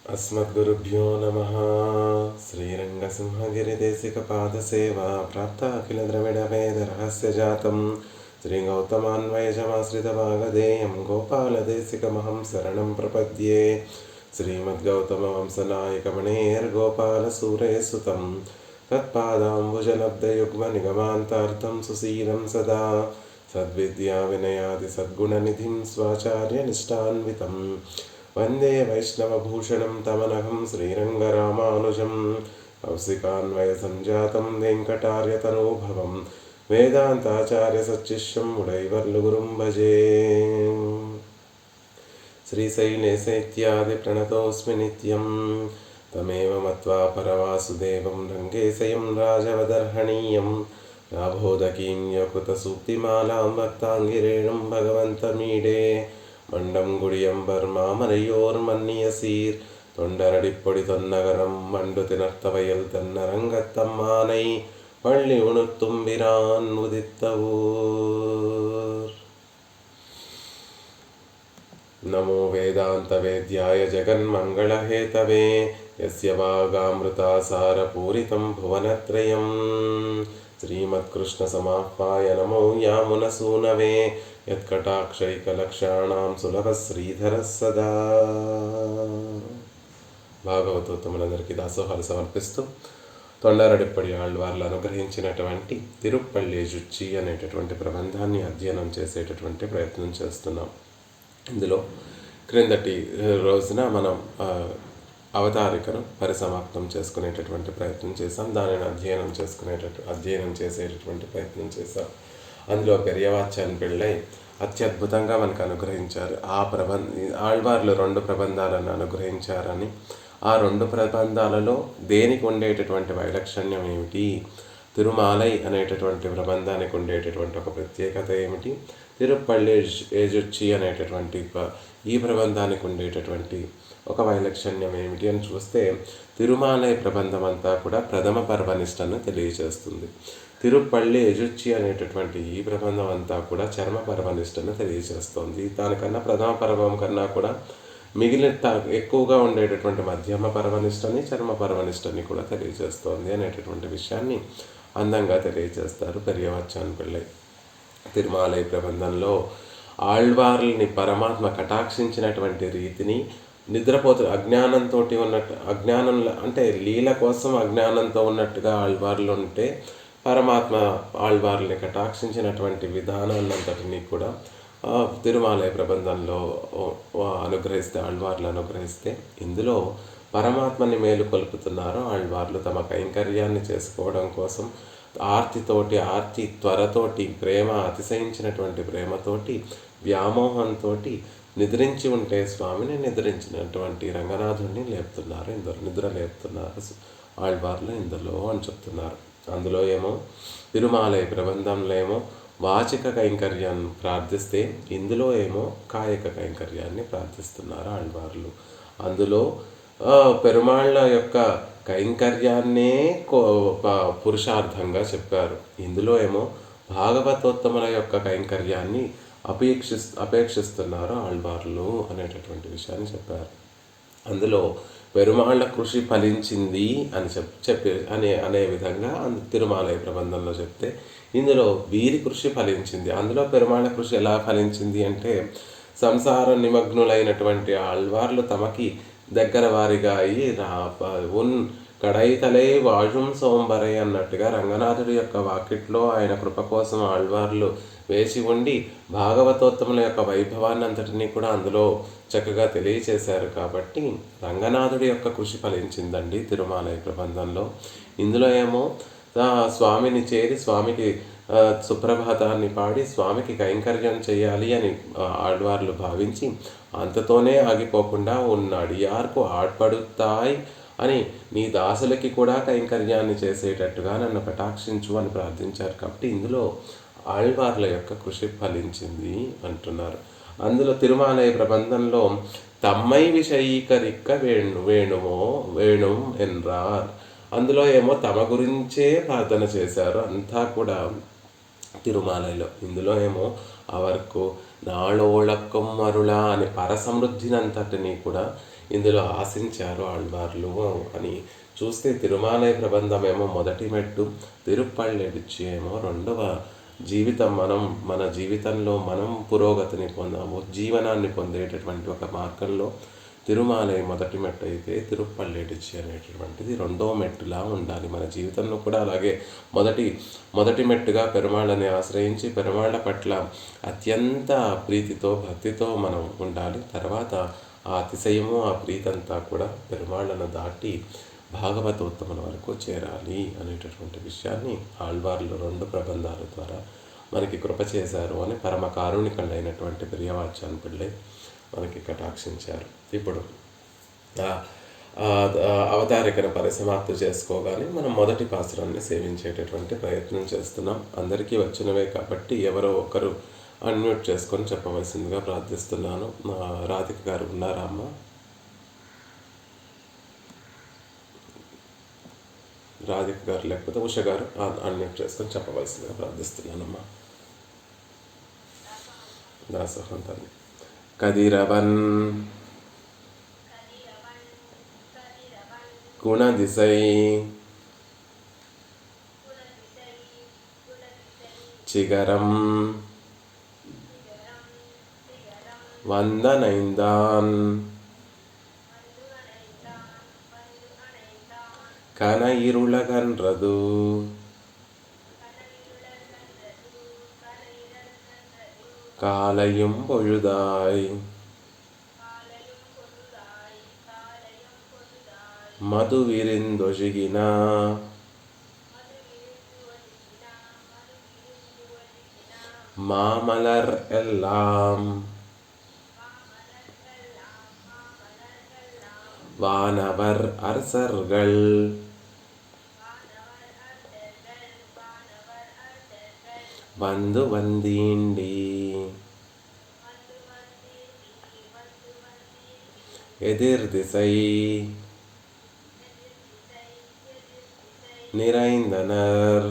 अस्मद्गुरुभ्यो नमः। श्रीरङ्गसिंहगिरिदेशिकपादसेवा प्राप्ताखिलद्रविडवेदरहस्यजातं श्रीगौतमान्वयजमाश्रितभागधेयं गोपालदेशिकमहं शरणं प्रपद्ये। श्रीमद्गौतमवंशनायकमणेर्गोपालसूरेसुतं तत्पादाम्बुजलब्धयुग्मनिगमान्तार्थं सुशीलं सदा सद्विद्याविनयादिसद्गुणनिधिं स्वाचार्यनिष्ठान्वितं वन्दे वैष्णवभूषणं तमनघं श्रीरङ्गरामानुजं कौशिकान्वयसञ्जातं वेङ्कटार्यतनूभवं वेदान्ताचार्यसच्शिष्यं मुडैवर्लुगुरुं भजे। श्रीशैलेशैत्यादिप्रणतोऽस्मि नित्यं तमेव मत्वा परवासुदेवं रङ्गेशयं राजवदर्हणीयं राभोदकीं यकृतसूक्तिमालां भक्ताङ्गिरेणुं भगवन्तमीडे मंडम गुडियंबर मामரையோர்மன்னியசீர் தொண்டரடிப்பொடி தொன்னகரம் மண்டு திணர்த்தவயல் தென்னரங்கத்தம்மானை பள்ளி உணர்த்தும்பிரான் உதித்தவூர்। नमो वेदान्तवेद्याय जगन्मङ्गलहेतवे यस्य वागामृतासारपूरितं भुवनत्रयं श्रीमत्कृष्णसमाह्वाय नमो यामुनसूनवे यत्कटाक्षैकलक्षाणां सुलभश्रीधरः सदा। భాగవతోత్తములందరికీ దాసోహాలు సమర్పిస్తూ తొండారడిప్పడి ఆళ్వార్లు అనుగ్రహించినటువంటి తిరుప్పల్లి జుచ్చి అనేటటువంటి ప్రబంధాన్ని అధ్యయనం చేసేటటువంటి ప్రయత్నం చేస్తున్నాం. ఇందులో క్రిందటి రోజున మనం అవతారికను పరిసమాప్తం చేసుకునేటటువంటి ప్రయత్నం చేసాం. దానిని అధ్యయనం చేసేటటువంటి ప్రయత్నం చేసాం. అందులో పెరియవాచ్యాన్ పిళ్ళై అత్యద్భుతంగా మనకు అనుగ్రహించారు. ఆళ్వార్లు 2 ప్రబంధాలను అనుగ్రహించారని, ఆ 2 ప్రబంధాలలో దేనికి ఉండేటటువంటి వైలక్షణ్యం ఏమిటి, తిరుమాలై అనేటటువంటి ప్రబంధానికి ఉండేటటువంటి ఒక ప్రత్యేకత ఏమిటి, తిరుప్పల్లి ఏజుచ్చి అనేటటువంటి ఈ ప్రబంధానికి ఉండేటటువంటి ఒక వైలక్షణ్యం ఏమిటి అని చూస్తే, తిరుమాలై ప్రబంధం అంతా కూడా ప్రథమ పర్వనిష్టను తెలియజేస్తుంది. తిరుప్పల్లి ఏజుచ్చి అనేటటువంటి ఈ ప్రబంధం అంతా కూడా చర్మ పర్వనిష్టను తెలియజేస్తుంది. దానికన్నా ప్రథమ పర్వం కన్నా కూడా మిగిలిన ఎక్కువగా ఉండేటటువంటి మధ్యమ పర్వనిష్టని, చర్మ పర్వనిష్టని కూడా తెలియజేస్తోంది అనేటటువంటి విషయాన్ని అందంగా తెలియజేస్తారు పెరియవాచ్యాన్ పిళ్ళై. తిరుమాలై ప్రబంధంలో ఆళ్వార్లని పరమాత్మ కటాక్షించినటువంటి రీతిని, అజ్ఞానంతో ఉన్నట్టు, అజ్ఞానంలో అంటే లీల కోసం అజ్ఞానంతో ఉన్నట్టుగా ఆళ్వార్లు ఉంటే పరమాత్మ ఆళ్వార్లని కటాక్షించినటువంటి విధానాన్నంతటినీ కూడా తిరుమాలై ప్రబంధంలో ఆళ్వార్లు అనుగ్రహిస్తే, ఇందులో పరమాత్మని మేలుకొల్పుతున్నారు ఆళ్వార్లు. తమ కైంకర్యాన్ని చేసుకోవడం కోసం ఆర్తి త్వరతోటి, ప్రేమ అతిశయించినటువంటి ప్రేమతోటి, వ్యామోహంతో నిద్రించి ఉంటే స్వామిని నిద్రించినటువంటి రంగనాథుడిని లేపుతున్నారు, నిద్ర లేపుతున్నారు ఆళ్వార్లు ఇందులో అని చెప్తున్నారు. అందులో ఏమో తిరుమాలై ప్రబంధంలో ఏమో వాచిక కైంకర్యాన్ని ప్రార్థిస్తే, ఇందులో ఏమో కాయక కైంకర్యాన్ని ప్రార్థిస్తున్నారు ఆళ్వార్లు. అందులో పెరుమాళ్ళ యొక్క కైంకర్యాన్నే పురుషార్థంగా చెప్పారు. ఇందులో ఏమో భాగవతోత్తముల యొక్క కైంకర్యాన్ని అపేక్షిస్తున్నారు ఆళ్వార్లు అనేటటువంటి విషయాన్ని చెప్పారు. అందులో పెరుమాళ్ళ కృషి ఫలించింది అని అనే విధంగా తిరుమాలై ప్రబంధంలో చెప్తే, ఇందులో వీరి కృషి ఫలించింది. అందులో పెరుమాళ్ళ కృషి ఎలా ఫలించింది అంటే, సంసార నిమగ్నులైనటువంటి ఆళ్వార్లు తమకి దగ్గర వారిగా అయ్యి కడైతలై వాజుం సోంబరై అన్నట్టుగా రంగనాథుడి యొక్క వాకిట్లో ఆయన కృప కోసం ఆళ్వార్లు వేచి ఉండి భాగవతోత్తముల యొక్క వైభవాన్ని అంతటినీ కూడా అందులో చక్కగా తెలియచేశారు. కాబట్టి రంగనాథుడి యొక్క కృషి ఫలించిందండి తిరుమాలై ప్రబంధంలో. ఇందులో ఏమో స్వామిని చేరి స్వామికి సుప్రభాతాన్ని పాడి స్వామికి కైంకర్యం చేయాలి అని ఆళ్వార్లు భావించి, అంతతోనే ఆగిపోకుండా అడియార్కు ఆడ్పడుతాయి అని నీ దాసులకి కూడా కైంకర్యాన్ని చేసేటట్టుగా నన్ను కటాక్షించు అని ప్రార్థించారు. కాబట్టి ఇందులో ఆళ్వార్ల యొక్క కృషి ఫలించింది అంటున్నారు. అందులో తిరుమాలై ప్రబంధంలో తమ్మై విషయీకరిక్క వేణుం ఎన్రార్, అందులో ఏమో తమ గురించే ప్రార్థన చేశారు అంతా కూడా తిరుమాలైలో. ఇందులో ఏమో అవర్కు నాళోళక్కం మరుళ అని పరసమృద్ధిని అంతటినీ కూడా ఇందులో ఆశించారు ఆళ్వార్లు అని చూస్తే తిరుమాలయ ప్రబంధమేమో మొదటి మెట్టు, తిరుప్పళ్ళెడిచి ఏమో రెండవ జీవితం. మన జీవితంలో మనం పురోగతిని పొందాము, జీవనాన్ని పొందేటటువంటి ఒక మార్గంలో తిరుమాలయ మొదటి మెట్టు అయితే తిరుప్పళ్ళెడిచి అనేటటువంటిది రెండవ మెట్టులా ఉండాలి. మన జీవితంలో కూడా అలాగే మొదటి మెట్టుగా పెరుమాళ్ళని ఆశ్రయించి పెరుమాళ్ళ పట్ల అత్యంత ప్రీతితో భక్తితో మనం ఉండాలి. తర్వాత ఆ అతిశయము ఆ ప్రీతంతా కూడా పెరుమాళ్ళను దాటి భాగవతోత్తముల వరకు చేరాలి అనేటటువంటి విషయాన్ని ఆళ్వార్లు 2 ప్రబంధాల ద్వారా మనకి కృప చేశారు అని పరమ కారుణికులైనటువంటి ప్రియవాచ్యాన్ పిళ్ళై మనకి కటాక్షించారు. ఇప్పుడు అవతారికను పరిసమాప్తి చేసుకోగానే మనం మొదటి పాసురాన్ని సేవించేటటువంటి ప్రయత్నం చేస్తున్నాం. అందరికీ వచ్చినవే కాబట్టి ఎవరో ఒకరు అన్మ్యూట్ చేసుకొని చెప్పవలసిందిగా ప్రార్థిస్తున్నాను. రాధిక గారు ఉన్నారా అమ్మ? రాధిక గారు లేకపోతే ఉష గారు అన్మ్యూట్ చేసుకొని చెప్పవలసిందిగా ప్రార్థిస్తున్నానమ్మా. దాసోహం తల్లి. కదిరవన్ குணதிசை சிகரம் வந்தனைந்தான் கன இருளகன்றது காலையும் பொழுதாய் மதுவிரிந்தொழுகின மாமலர் எல்லாம் வானவர் அரசர்கள் வந்து வந்தீண்டி எதிர் திசை நிறைந்தனர்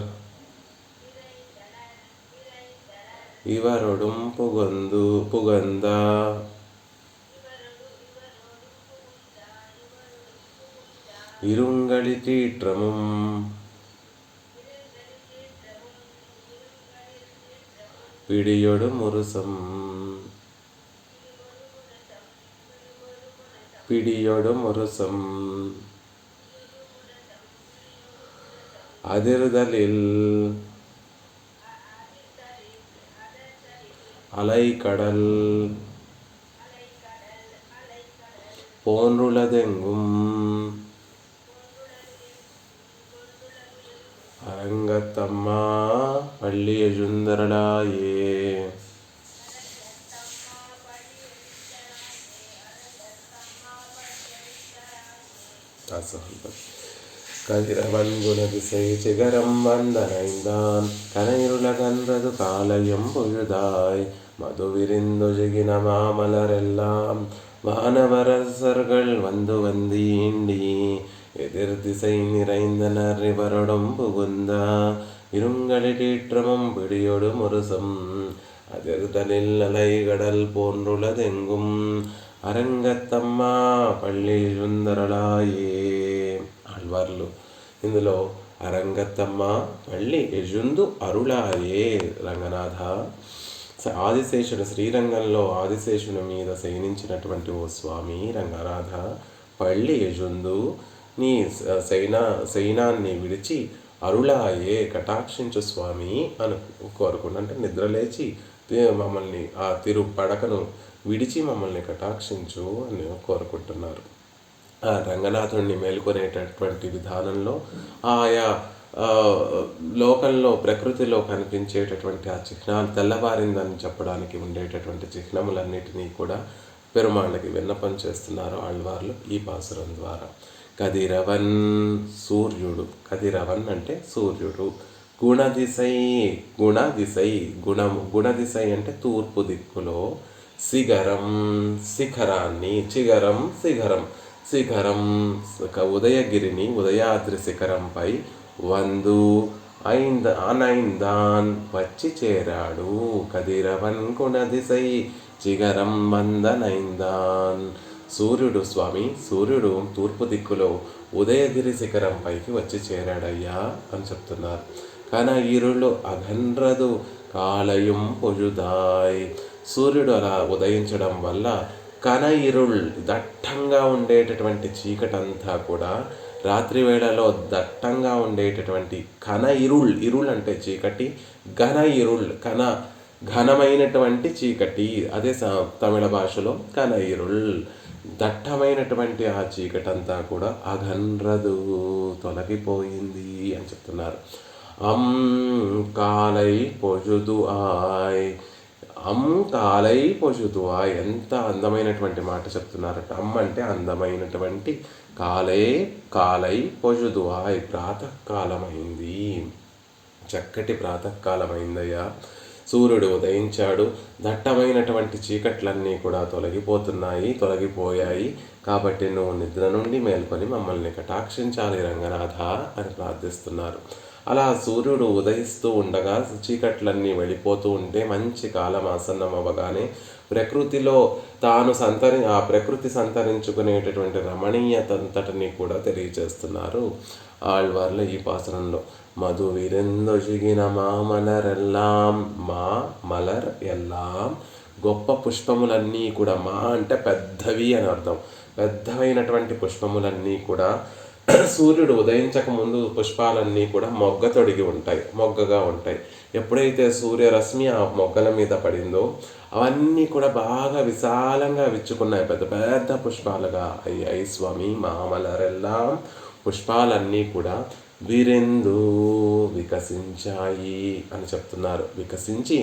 இவரொடும் புகந்த இருங்களிற்றமும் பிடியொடு முருசம் அதிர்தலில் அலைக்கடல் போன்றுளதெங்கும் அரங்கத்தம்மா பள்ளி எழுந்தருளாயே. கதிரவன் குணதிசை சிகரம் வந்தனைந்தான் கனையுலகன்றது காலையும் பொழுதாய் மதுவிரிந்தொழுகின மாமலரெல்லாம் வானவரசர்கள் வந்து வந்தீண்டி எதிர் திசை நிறைந்தனர் இவரொடும் புகுந்த இருங்களிற்றமும் பிடியொடு முருசம் அதிர்தலில் அலைகடல் போன்றுளதெங்கும் அரங்கத்தమ్మా పల్లి எழுந்தருளாயே. ఆళ్వార్లు ఇందులో అరంగత్తమ్మ పల్లి ఎజుందు అరుళాయే. రంగనాథ ఆదిశేషుడు శ్రీరంగంలో ఆదిశేషుని మీద శయనించినటువంటి ఓ స్వామి రంగనాథ పల్లి ఎజుందు నీ శయనాన్ని విడిచి అరుళాయే కటాక్షించు స్వామి అని కోరుకున్నా. అంటే నిద్రలేచి మమ్మల్ని ఆ తిరు పడకను విడిచి మమ్మల్ని కటాక్షించు అని కోరుకుంటున్నారు. ఆ రంగనాథుడిని మేల్కొనేటటువంటి విధానంలో ఆయా లోకంలో ప్రకృతిలో కనిపించేటటువంటి ఆ చిహ్నాలు తెల్లవారిందని చెప్పడానికి ఉండేటటువంటి చిహ్నములన్నిటినీ కూడా పెరుమాళ్ళకి విన్నపం చేస్తున్నారు ఆళ్వార్లు ఈ పాసురం ద్వారా. కదిరవన్ సూర్యుడు, కదిరవన్ అంటే సూర్యుడు. గుణదిశై గుణదిశై అంటే తూర్పు దిక్కులో. శిఖరం శిఖరాన్ని, శిఖరం ఉదయగిరిని ఉదయాద్రి శిఖరంపై అనైందాన్ వచ్చి చేరాడు. కదిరవన్ గుణదిశై చిగరం వందనైందాన్ సూర్యుడు తూర్పు దిక్కులో ఉదయగిరి శిఖరం పైకి వచ్చి చేరాడయ్యా అని చెప్తున్నారు. కనయిరుಳು అఘన్రదు కాలయం పొజుదాయ్. సూర్యుడు అలా ఉదయించడం వల్ల కనయిరుళ్ దట్టంగా ఉండేటటువంటి చీకటంతా కూడా రాత్రి వేళలో దట్టంగా ఉండేటటువంటి ఇరుళ్ అంటే చీకటి, ఇరుళ్ ఘనమైనటువంటి చీకటి, అదే తమిళ భాషలో ఇరుళ్ దట్టమైనటువంటి ఆ చీకటంతా కూడా అఘన్రదు తొలగిపోయింది అని చెప్తున్నారు. కాలై పొజుదు ఆయ్. కాలై పొజుదు ఆయ్. ఎంత అందమైనటువంటి మాట చెప్తున్నారట. అంటే అందమైనటువంటి, కాలై పొజుదు ఆయ్ ప్రాతకాలమైంది, చక్కటి ప్రాతకాలమైందయ్యా. సూర్యుడు ఉదయించాడు, దట్టమైనటువంటి చీకట్లన్నీ కూడా తొలగిపోయాయి. కాబట్టి నువ్వు నిద్ర నుండి మేల్కొని మమ్మల్ని కటాక్షించాలి రంగనాథ అని ప్రార్థిస్తున్నారు. అలా సూర్యుడు ఉదయిస్తూ ఉండగా చీకట్లన్నీ వెళ్ళిపోతూ ఉంటే మంచి కాలం ఆసన్నం అవ్వగానే ప్రకృతిలో ఆ ప్రకృతి సంతరించుకునేటటువంటి రమణీయతంతటిని కూడా తెలియజేస్తున్నారు ఆళ్వార్ల ఈ పాసనంలో. మధు విరెందొజిగిన మలర్ ఎల్లాం. గొప్ప పుష్పములన్నీ కూడా, అంటే పెద్దవి అని అర్థం, పెద్దవైనటువంటి పుష్పములన్నీ కూడా సూర్యుడు ఉదయించక ముందు పుష్పాలన్నీ కూడా మొగ్గగా ఉంటాయి. ఎప్పుడైతే సూర్యరశ్మి ఆ మొగ్గల మీద పడిందో అవన్నీ కూడా బాగా విశాలంగా విచ్చుకున్నాయి, పెద్ద పెద్ద పుష్పాలుగా అయ్యాయి స్వామి. మామలరెల్లా పుష్పాలన్నీ కూడా వీరెందు వికసించాయి అని చెప్తున్నారు. వికసించి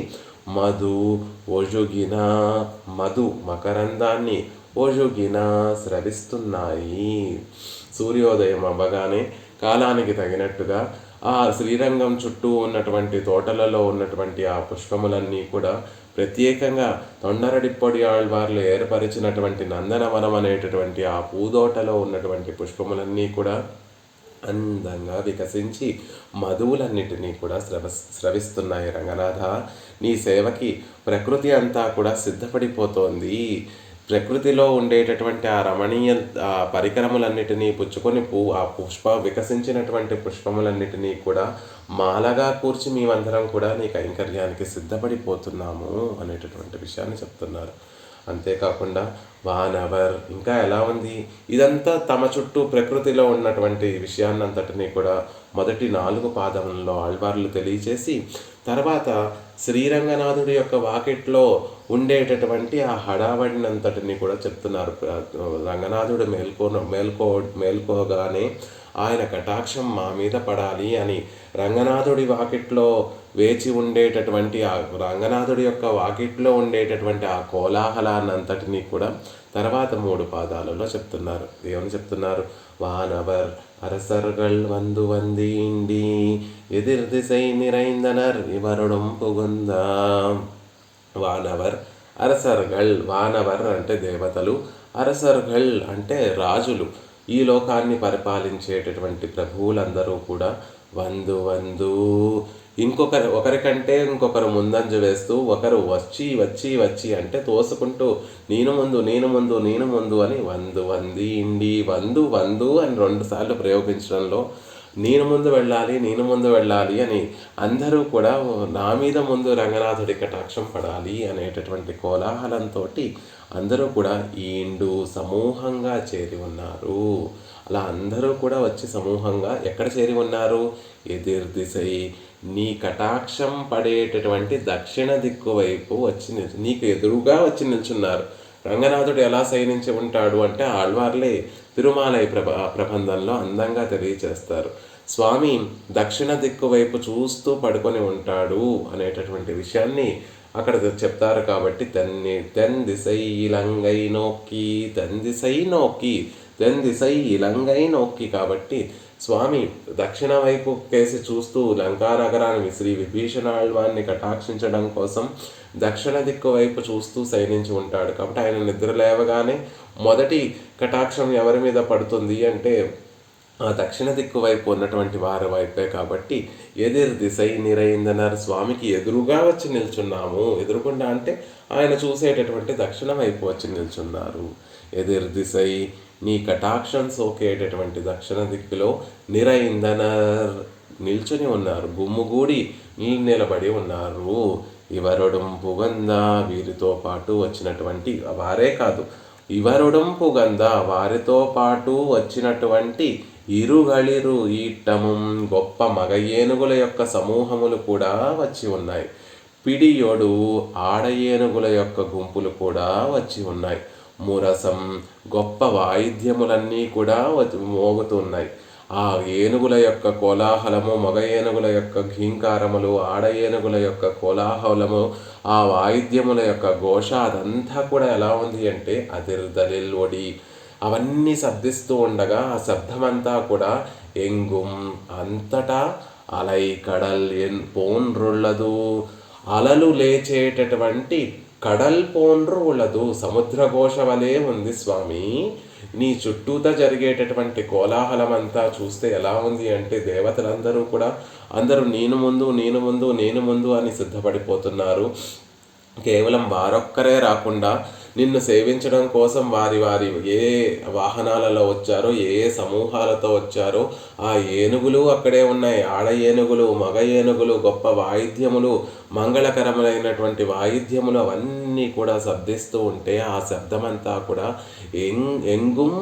మకరందాన్ని ఒజుగిన స్రవిస్తున్నాయి. సూర్యోదయం అవ్వగానే కాలానికి తగినట్టుగా ఆ శ్రీరంగం చుట్టూ ఉన్నటువంటి తోటలలో ఉన్నటువంటి ఆ పుష్పములన్నీ కూడా ప్రత్యేకంగా తొండరడిప్పొడి ఆళ్వార్లు ఏర్పరిచినటువంటి నందనవనం అనేటటువంటి ఆ పూదోటలో ఉన్నటువంటి పుష్పములన్నీ కూడా అందంగా వికసించి మధువులన్నిటినీ కూడా స్రవిస్తున్నాయి. రంగనాథ, నీ సేవకి ప్రకృతి అంతా కూడా సిద్ధపడిపోతోంది. ప్రకృతిలో ఉండేటటువంటి ఆ రమణీయ పరికరములన్నిటినీ పుచ్చుకొని వికసించినటువంటి పుష్పములన్నిటినీ కూడా మాలగా కూర్చి మేమందరం కూడా నీ కైంకర్యానికి సిద్ధపడిపోతున్నాము అనేటటువంటి విషయాన్ని చెప్తున్నారు. అంతేకాకుండా వానవర్ ఇంకా ఎలా ఉంది, ఇదంతా తమ చుట్టూ ప్రకృతిలో ఉన్నటువంటి విషయాన్నంతటినీ కూడా మొదటి 4 పాదములలో ఆళ్వార్లు తెలియచేసి, తర్వాత శ్రీరంగనాథుడి యొక్క వాకిట్లో ఉండేటటువంటి ఆ హడావడినంతటిని కూడా చెప్తున్నారు. రంగనాథుడు మేల్కోగానే ఆయన కటాక్షం మా మీద పడాలి అని రంగనాథుడి వాకిట్లో వేచి ఉండేటటువంటి ఆ రంగనాథుడి యొక్క వాకిట్లో ఉండేటటువంటి ఆ కోలాహలాన్నంతటినీ కూడా తర్వాత 3 పాదాలలో చెప్తున్నారు. ఏమని చెప్తున్నారు? వానవర్ அரசர்கள் வந்து வந்தீண்டி எதிர் திசை நிறைந்தனர் இவருடும் புகுந்தாம். వానవర్ అంటే దేవతలు, అరసర్గల్ అంటే రాజులు, ఈ లోకాన్ని పరిపాలించేటటువంటి ప్రభువులందరూ కూడా ఒకరికంటే ఇంకొకరు ముందంజ వేస్తూ, ఒకరు వచ్చి అంటే తోసుకుంటూ నేను ముందు అని వందు అని 2 సార్లు ప్రయోగించడంలో నేను ముందు వెళ్ళాలి అని అందరూ కూడా నా మీద ముందు రంగనాథుడి కటాక్షం పడాలి అనేటటువంటి కోలాహలంతో అందరూ కూడా ఈండు సమూహంగా చేరి ఉన్నారు. అలా అందరూ కూడా వచ్చి సమూహంగా ఎక్కడ చేరి ఉన్నారు? ఎదిర్ దిశై, నీ కటాక్షం పడేటటువంటి దక్షిణ దిక్కు వైపు నీకు ఎదురుగా వచ్చి నిల్చున్నారు. రంగనాథుడు ఎలా శయనించి ఉంటాడు అంటే ఆళ్వార్లే తిరుమాలై ప్రబంధంలో అందంగా తెలియచేస్తారు. స్వామి దక్షిణ దిక్కు వైపు చూస్తూ పడుకొని ఉంటాడు అనేటటువంటి విషయాన్ని అక్కడ చెప్తారు. కాబట్టి తెన్ దిశై ఇలంగై నోక్కి కాబట్టి స్వామి దక్షిణ వైపు కేసి చూస్తూ లంకా నగరాన్ని శ్రీ విభీషణ ఆళ్వాన్ని కటాక్షించడం కోసం దక్షిణ దిక్కు వైపు చూస్తూ శయనించి ఉంటాడు. కాబట్టి ఆయన నిద్ర లేవగానే మొదటి కటాక్షం ఎవరి మీద పడుతుంది అంటే ఆ దక్షిణ దిక్కు వైపు ఉన్నటువంటి వారి వైపే. కాబట్టి ఎదిర్ దిశై నిరైందనర్, స్వామికి ఎదురుగా వచ్చి నిల్చున్నాము. ఎదురుకుండా అంటే ఆయన చూసేటటువంటి దక్షిణ వైపు వచ్చి నిల్చున్నారు. ఎదిర్దిశై నీ కటాక్షం సోకేటటువంటి దక్షిణ దిక్కులో నిరైందనర్ నిల్చుని ఉన్నారు, గుమ్ముగూడి నిలబడి ఉన్నారు. ఇవరుడం పుగంద వీరితో పాటు వచ్చినటువంటి వారే కాదు, ఇవరుడం పుగంద వారితో పాటు వచ్చినటువంటి ఇరుగళిరు ఈట్టముం గొప్ప మగ ఏనుగుల యొక్క సమూహములు కూడా వచ్చి ఉన్నాయి. పిడియోడు ఆడ ఏనుగుల యొక్క గుంపులు కూడా వచ్చి ఉన్నాయి. మురసం గొప్ప వాయిద్యములన్నీ కూడా మోగుతున్నాయి. ఆ ఏనుగుల యొక్క కోలాహలము, మగ ఏనుగుల యొక్క ఘీంకారములు, ఆడ ఏనుగుల యొక్క కోలాహలము, ఆ వాయిద్యముల యొక్క ఘోష అదంతా కూడా ఎలా ఉంది అంటే అదిర్దలిల్ ఒడి అవన్నీ శబ్దిస్తూ ఉండగా ఆ శబ్దమంతా కూడా ఎంగుం అంతటా అలై కడల్ పోన్రుళ్ళదు అలలు లేచేటటువంటి కడల్ పోన్రు ఉళ్ళదు సముద్రఘోష వలె ఉంది స్వామి. నీ చుట్టూతా జరిగేటటువంటి కోలాహలం అంతా చూస్తే ఎలా ఉంది అంటే దేవతలందరూ కూడా అందరూ నేను ముందు నేను ముందు నేను ముందు అని సిద్ధపడిపోతున్నారు. కేవలం వారొక్కరే రాకుండా నిన్ను సేవించడం కోసం వారి వారి ఏ వాహనాలలో వచ్చారో, ఏ సమూహాలతో వచ్చారో ఆ ఏనుగులు అక్కడే ఉన్నాయి. ఆడ ఏనుగులు, మగ ఏనుగులు, గొప్ప వాయిద్యములు, మంగళకరములైనటువంటి వాయిద్యములు అవన్నీ కూడా శబ్దిస్తూ ఉంటే ఆ శబ్దమంతా కూడా ఎంగుం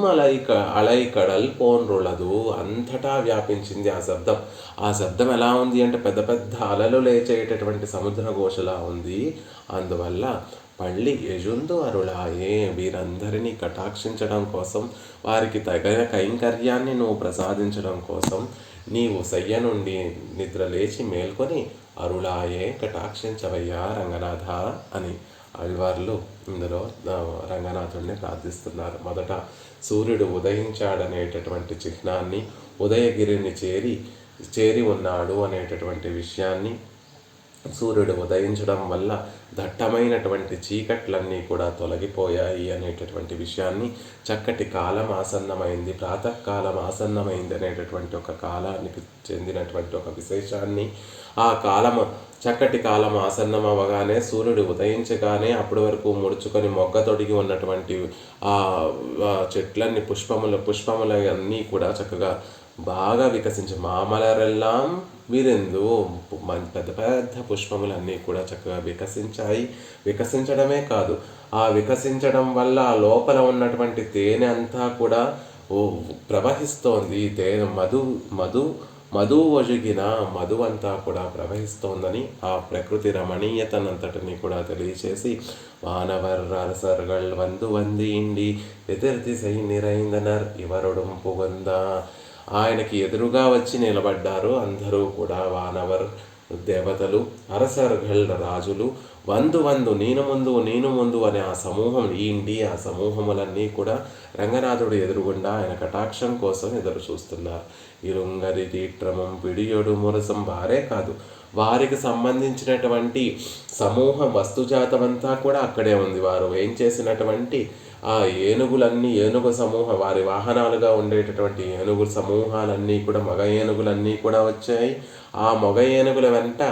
అలై కడల్ పోన్రులదు అంతటా వ్యాపించింది ఆ శబ్దం. ఆ శబ్దం ఎలా ఉంది అంటే పెద్ద పెద్ద అలలు లేచేటటువంటి సముద్ర ఘోషలా ఉంది. అందువల్ల పళ్ళి యజుందు అరుళాయే వీరందరినీ కటాక్షించడం కోసం, వారికి తగిన కైంకర్యాన్ని నువ్వు ప్రసాదించడం కోసం నీవు శయ్య నుండి నిద్ర లేచి మేల్కొని అరుళాయే కటాక్షించవయ్యా రంగనాథ అని ఆళ్వార్లు ఇందులో రంగనాథుడిని ప్రార్థిస్తున్నారు. మొదట సూర్యుడు ఉదయించాడనేటటువంటి చిహ్నాన్ని, ఉదయగిరిని చేరి ఉన్నాడు అనేటటువంటి విషయాన్ని, సూర్యుడు ఉదయించడం వల్ల దట్టమైనటువంటి చీకట్లన్నీ కూడా తొలగిపోయాయి అనేటటువంటి విషయాన్ని, చక్కటి కాలం ఆసన్నమైంది, ప్రాతకాలం ఆసన్నమైంది అనేటటువంటి ఒక కాలానికి చెందినటువంటి ఒక విశేషాన్ని, ఆ కాలము చక్కటి కాలం ఆసన్నం అవ్వగానే సూర్యుడు ఉదయించగానే అప్పటి వరకు ముడుచుకొని మొగ్గ తొడిగి ఉన్నటువంటి ఆ చెట్లన్నీ పుష్పముల అన్నీ కూడా చక్కగా బాగా వికసించి మామలరెల్లాం వీరెందు పెద్ద పెద్ద పుష్పములన్నీ కూడా చక్కగా వికసించాయి. వికసించడమే కాదు, ఆ వికసించడం వల్ల ఆ లోపల ఉన్నటువంటి తేనె అంతా కూడా ప్రవహిస్తోంది. తేనె మధు ఒజిగిన మధు అంతా కూడా ప్రవహిస్తోందని ఆ ప్రకృతి రమణీయతనంతటిని కూడా తెలియచేసి వానవర్ రసర్గళ్ వంది ఇండి ఎదిర్దిశై నిరైందనర్ ఇవరుడం పుగంద ఆయనకి ఎదురుగా వచ్చి నిలబడ్డారు అందరూ కూడా వానవర్ దేవతలు, అరసర్గళ్ రాజులు, వందు నేను ముందు అనే ఆ సమూహం ఇండి ఆ సమూహములన్నీ కూడా రంగనాథుడు ఎదురుగుండా ఆయన కటాక్షం కోసం ఎదురు చూస్తున్నారు. ఇరుంగరి తీట్రమం పిడియొడు మురసం వారే కాదు, వారికి సంబంధించినటువంటి సమూహ వస్తుజాతమంతా కూడా అక్కడే ఉంది. వారు ఏం చేసినటువంటి ఆ ఏనుగు సమూహ వారి వాహనాలుగా ఉండేటటువంటి ఏనుగు సమూహాలన్నీ కూడా మగ ఏనుగులన్నీ కూడా వచ్చాయి. ఆ మగ ఏనుగుల వెంట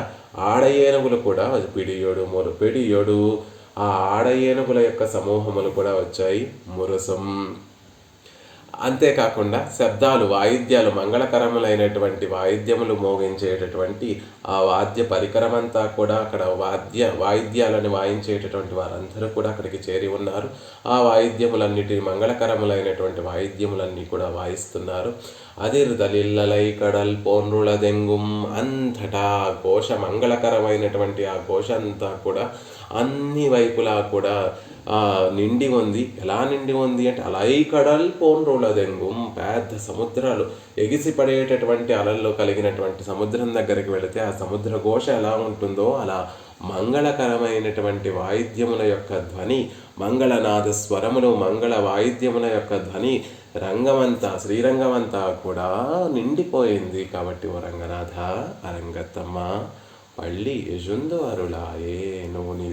ఆడ ఏనుగులు కూడా పిడియొడు ఆ ఆడ ఏనుగుల యొక్క సమూహములు కూడా వచ్చాయి. మురసం అంతేకాకుండా శబ్దాలు, వాయిద్యాలు, మంగళకరములైనటువంటి వాయిద్యములు మోగించేటటువంటి ఆ వాద్య పరికరమంతా కూడా అక్కడ వాయిద్యాలను వాయించేటటువంటి వారందరూ కూడా అక్కడికి చేరి ఉన్నారు. ఆ వాయిద్యములన్నిటి మంగళకరములైనటువంటి వాయిద్యములన్నీ కూడా వాయిస్తున్నారు. అదిర్దలిల్లలై కడల్ పోన్రుళదెంగుం అంతటా ఘోష మంగళకరమైనటువంటి ఆ ఘోష అంతా కూడా అన్ని వైపులా కూడా నిండి ఉంది. ఎలా నిండి ఉంది అంటే అలై కడల్ పోన్రుళదెంగుం పెద్ద సముద్రాలు ఎగిసిపడేటటువంటి అలల్లో కలిగినటువంటి సముద్రం దగ్గరికి వెళితే ఆ సముద్ర ఘోష ఎలా ఉంటుందో అలా మంగళకరమైనటువంటి వాయిద్యముల యొక్క ధ్వని, మంగళనాద స్వరములు, మంగళ వాయిద్యముల యొక్క ధ్వని శ్రీరంగమంతా కూడా నిండిపోయింది. కాబట్టి ఓ రంగనాథ అరంగత్తమ్మ పళ్ళి యజుందు అరుళాయే నువ్వు నీ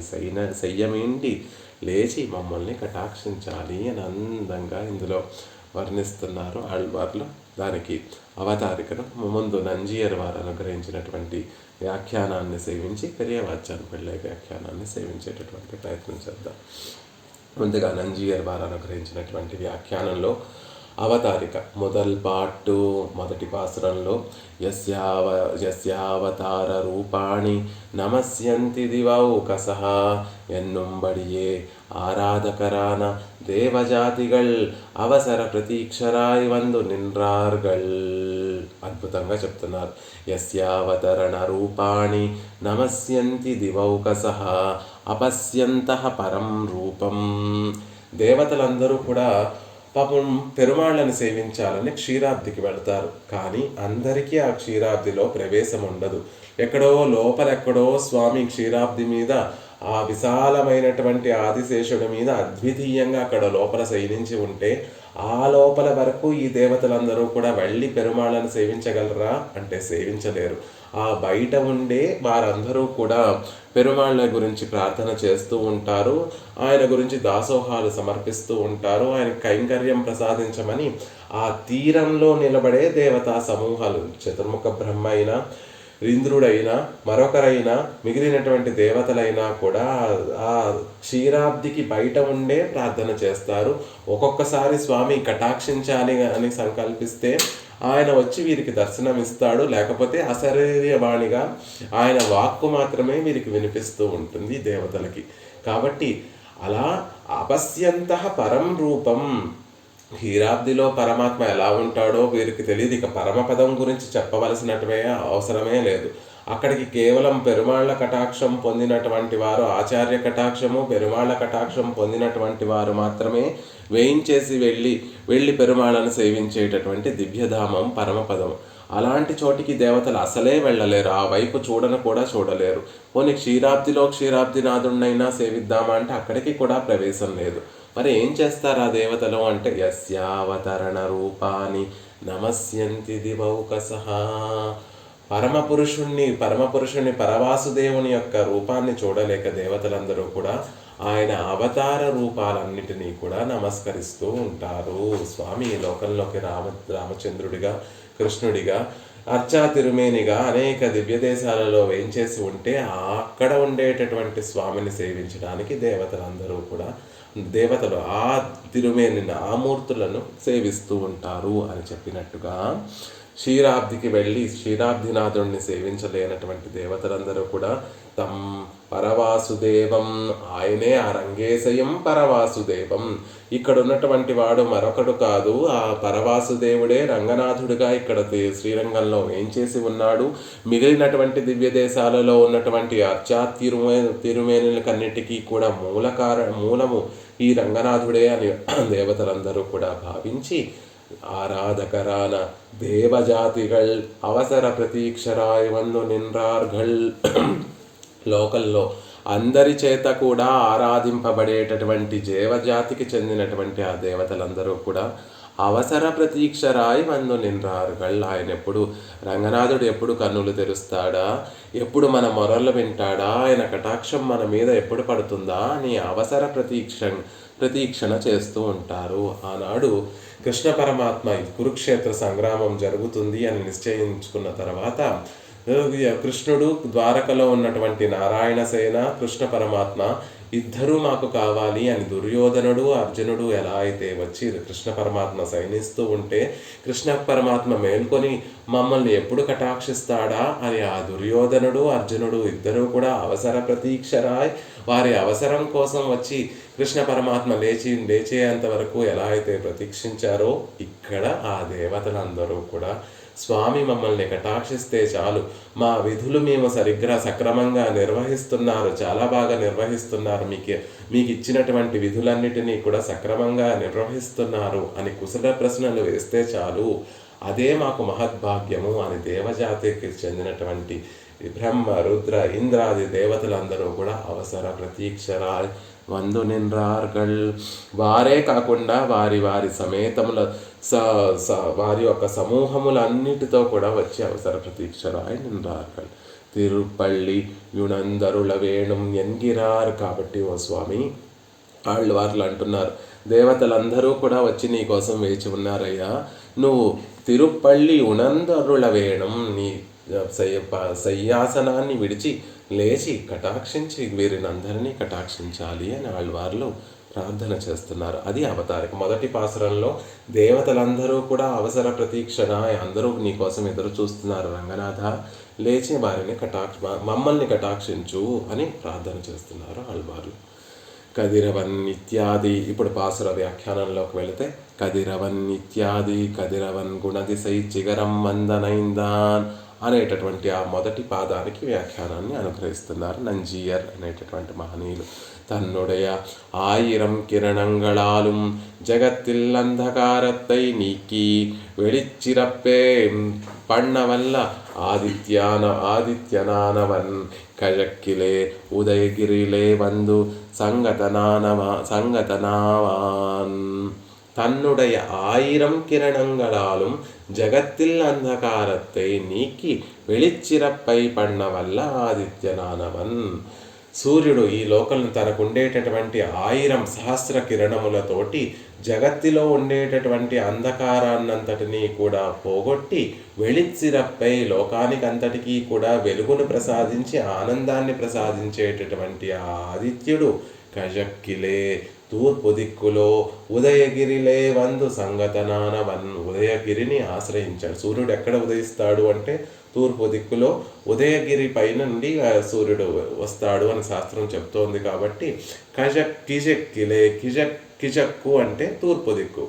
శయ్యమేంటి లేచి మమ్మల్ని కటాక్షించాలి అని అందంగా ఇందులో వర్ణిస్తున్నారు ఆళ్వార్లు. దానికి అవతారికను ముందు నంజీయర్ వారు అనుగ్రహించినటువంటి వ్యాఖ్యానాన్ని సేవించి పెరియవాచ్యాన్ని పెళ్ళే వ్యాఖ్యానాన్ని సేవించేటటువంటి ప్రయత్నం చేద్దాం. ముందుగా నంజీయర్ వారు అనుగ్రహించినటువంటి వ్యాఖ్యానంలో అవతారిక మొదటి పాసురంలో యస్యావతార రూపాణి నమస్యంతి దివౌకసః ఎన్నుంబడియే ఆరాధకరాన దేవజాతిగల్ అవసర ప్రతీక్షరాయి వందు నిన్రార్గల్. అద్భుతంగా చెప్తున్నారు. యస్యావతరణ రూపాణి నమస్యంతి దివౌకసః అపశ్యంతః పరం రూపం. దేవతలందరూ కూడా పాపం పెరుమాళ్ళని సేవించాలని క్షీరాబ్దికి వెళతారు. కానీ అందరికీ ఆ క్షీరాబ్దిలో ప్రవేశం ఉండదు. లోపలెక్కడో స్వామి క్షీరాబ్ది మీద ఆ విశాలమైనటువంటి ఆదిశేషుడి మీద అద్వితీయంగా అక్కడ లోపల శయనించి ఉంటే ఆ లోపల వరకు ఈ దేవతలందరూ కూడా వెళ్ళి పెరుమాళ్ళని సేవించగలరా అంటే సేవించలేరు. ఆ బయట ఉండే వారందరూ కూడా పెరుమాళ్ళ గురించి ప్రార్థన చేస్తూ ఉంటారు. ఆయన గురించి దాసోహాలు సమర్పిస్తూ ఉంటారు. ఆయన కైంకర్యం ప్రసాదించమని ఆ తీరంలో నిలబడే దేవతా సమూహాలు, చతుర్ముఖ బ్రహ్మ అయినా, ఇంద్రుడైనా, మరొకరైనా, మిగిలినటువంటి దేవతలైనా కూడా ఆ క్షీరాబ్దికి బయట ఉండే ప్రార్థన చేస్తారు. ఒక్కొక్కసారి స్వామి కటాక్షించాలి అని సంకల్పిస్తే ఆయన వచ్చి వీరికి దర్శనమిస్తాడు. లేకపోతే అశరీరవాణిగా ఆయన వాక్కు మాత్రమే వీరికి వినిపిస్తూ ఉంటుంది దేవతలకి. కాబట్టి అలా అపశ్యంతః పరం రూపం. క్షీరాబ్దిలో పరమాత్మ ఎలా ఉంటాడో వీరికి తెలియదు. ఇక పరమపదం గురించి చెప్పవలసినటువే అవసరమే లేదు. అక్కడికి కేవలం పెరుమాళ్ళ కటాక్షం పొందినటువంటి వారు, ఆచార్య కటాక్షము పెరుమాళ్ళ కటాక్షం పొందినటువంటి వారు మాత్రమే వేయించేసి వెళ్ళి పెరుమాళ్ళను సేవించేటటువంటి దివ్యధామం పరమపదం. అలాంటి చోటికి దేవతలు అసలే వెళ్ళలేరు. ఆ వైపు కూడా చూడలేరు. పోనీ క్షీరాబ్దినాథుడినైనా సేవిద్దామా అంటే అక్కడికి కూడా ప్రవేశం లేదు. మరి ఏం చేస్తారు ఆ దేవతలు అంటే యస్యావతరణ రూపాని నమస్యంతి దివౌకసః. పరమపురుషుణ్ణి పరవాసుదేవుని యొక్క రూపాన్ని చూడలేక దేవతలందరూ కూడా ఆయన అవతార రూపాలన్నిటినీ కూడా నమస్కరిస్తూ ఉంటారు. స్వామి ఈ లోకంలోకి రామచంద్రుడిగా, కృష్ణుడిగా, అర్చా తిరుమేనిగా అనేక దివ్య దేశాలలో వేయించేసి ఉంటే అక్కడ ఉండేటటువంటి స్వామిని సేవించడానికి దేవతలు ఆ తిరుమేనిని, ఆ మూర్తులను సేవిస్తూ ఉంటారు అని చెప్పినట్టుగా క్షీరాబ్దికి వెళ్ళి క్షీరాబ్దినాథుడిని సేవించలేనటువంటి దేవతలందరూ కూడా తం పరవాసుదేవం, ఆయనే ఆ రంగేశయం పరవాసుదేవం. ఇక్కడ ఉన్నటువంటి వాడు మరొకడు కాదు, ఆ పరవాసుదేవుడే రంగనాథుడిగా ఇక్కడ శ్రీరంగంలో వేంచేసి ఉన్నాడు. మిగిలినటువంటి దివ్య దేశాలలో ఉన్నటువంటి అర్చా తిరుమేనులకన్నిటికీ కూడా మూలము ఈ రంగనాథుడే అని దేవతలందరూ కూడా భావించి ఆరాధకరాన దేవజాతిగల్ అవసర ప్రతీక్షరాయ్ వందు నిన్రార్గల్. లోకల్లో అందరి చేత కూడా ఆరాధింపబడేటటువంటి దేవజాతికి చెందినటువంటి ఆ దేవతలందరూ కూడా అవసర ప్రతీక్షరాయ్ వందు నిన్రార్గల్. రంగనాథుడు ఎప్పుడు కన్నులు తెరుస్తాడా, ఎప్పుడు మన మొరలు వింటాడా, ఆయన కటాక్షం మన మీద ఎప్పుడు పడుతుందా అని అవసర ప్రతీక్షణ చేస్తూ ఉంటారు. ఆనాడు కృష్ణ పరమాత్మ కురుక్షేత్ర సంగ్రామం జరుగుతుంది అని నిశ్చయించుకున్న తర్వాత కృష్ణుడు, ద్వారకలో ఉన్నటువంటి నారాయణసేన, కృష్ణ పరమాత్మ ఇద్దరూ మాకు కావాలి అని దుర్యోధనుడు, అర్జునుడు ఎలా అయితే వచ్చి కృష్ణ పరమాత్మ సైనిస్తూ ఉంటే కృష్ణ పరమాత్మ మేల్కొని మమ్మల్ని ఎప్పుడు కటాక్షిస్తాడా అని ఆ దుర్యోధనుడు, అర్జునుడు ఇద్దరూ కూడా అవసర ప్రతీక్షరాయ్ వారి అవసరం కోసం వచ్చి కృష్ణ పరమాత్మ లేచేంత వరకు ఎలా అయితే ప్రతీక్షించారో ఇక్కడ ఆ దేవతలందరూ కూడా స్వామి మమ్మల్ని కటాక్షిస్తే చాలు, మా విధులు మేము సక్రమంగా నిర్వహిస్తున్నారు, చాలా బాగా నిర్వహిస్తున్నారు, మీకు ఇచ్చినటువంటి విధులన్నిటినీ కూడా సక్రమంగా నిర్వహిస్తున్నారు అని కుశల ప్రశ్నలు వేస్తే చాలు, అదే మాకు మహద్భాగ్యము అని దేవజాతికి చెందినటువంటి బ్రహ్మ, రుద్ర, ఇంద్రాది దేవతలందరూ కూడా అవసర ప్రతీక్షరా వందు నిన్రార్గల్. వారే కాకుండా వారి సమేతముల వారి యొక్క సమూహములన్నిటితో కూడా వచ్చి అవసర ప్రతీక్షరాయ్ నిన్రార్గల్. తిరుపల్లి యునందరుల వేణుం ఎన్గిరార్. కాబట్టి ఓ స్వామి వాళ్ళు అంటున్నారు, దేవతలందరూ కూడా వచ్చి నీ కోసం వేచి ఉన్నారయ్యా, నువ్వు తిరుపల్లి యునందరుల వేణం, నీ సయ్యాసనాన్ని విడిచి లేచి కటాక్షించి వీరినందరినీ కటాక్షించాలి అని వాళ్ళు ప్రార్థన చేస్తున్నారు. అది అవతారిక. మొదటి పాసురంలో దేవతలందరూ కూడా అవసర ప్రతీక్షణ, అందరూ నీ కోసం ఎదురు చూస్తున్నారు రంగనాథ, లేచి వారిని మమ్మల్ని కటాక్షించు అని ప్రార్థన చేస్తున్నారు ఆళ్వార్లు. కదిరవన్ ఇత్యాది. ఇప్పుడు పాసుర వ్యాఖ్యానంలోకి వెళితే, కదిరవన్ ఇత్యాది కదిరవన్ గుణదిశై చిగరం వందనైందాన్ అనేటటువంటి ఆ మొదటి పాదానికి వ్యాఖ్యానాన్ని అనుగ్రహిస్తున్నారు నంజీయర్ అనేటటువంటి మహనీయులు. தன்னுடைய 1000 கிரணங்களாலும் ஜகத்தில் அந்தகாரத்தை நீக்கி வெளிச்சிறப்பே பண்ணவல்ல ஆதித்யனானவன் கிழக்கிலே உதயகிரியிலே வந்து சங்கதனாவான். தன்னுடைய 1000 கிரணங்களாலும் ஜகத்தில் அந்தகாரத்தை நீக்கி வெளிச்சிறப்பை பண்ணவல்ல ఆదిత్యనానవన్. సూర్యుడు ఈ లోకలను తనకు ఉండేటటువంటి 1000 సహస్ర కిరణములతోటి జగత్తులో ఉండేటటువంటి అంధకారాన్నంతటినీ కూడా పోగొట్టి వెళిచ్చిరప్పై లోకానికి అంతటికీ కూడా వెలుగును ప్రసాదించి ఆనందాన్ని ప్రసాదించేటటువంటి ఆ ఆదిత్యుడు కజక్కిలే తూర్పు దిక్కులో ఉదయగిరిలే వందు సంగతనానవన్. ఉదయగిరిని ఆశ్రయించాడు. సూర్యుడు ఎక్కడ ఉదయిస్తాడు అంటే తూర్పు దిక్కులో ఉదయగిరి పైన నుండి సూర్యుడు వస్తాడు అని శాస్త్రం చెప్తోంది. కాబట్టి కిజక్కిలే కిజక్కు అంటే తూర్పు దిక్కు.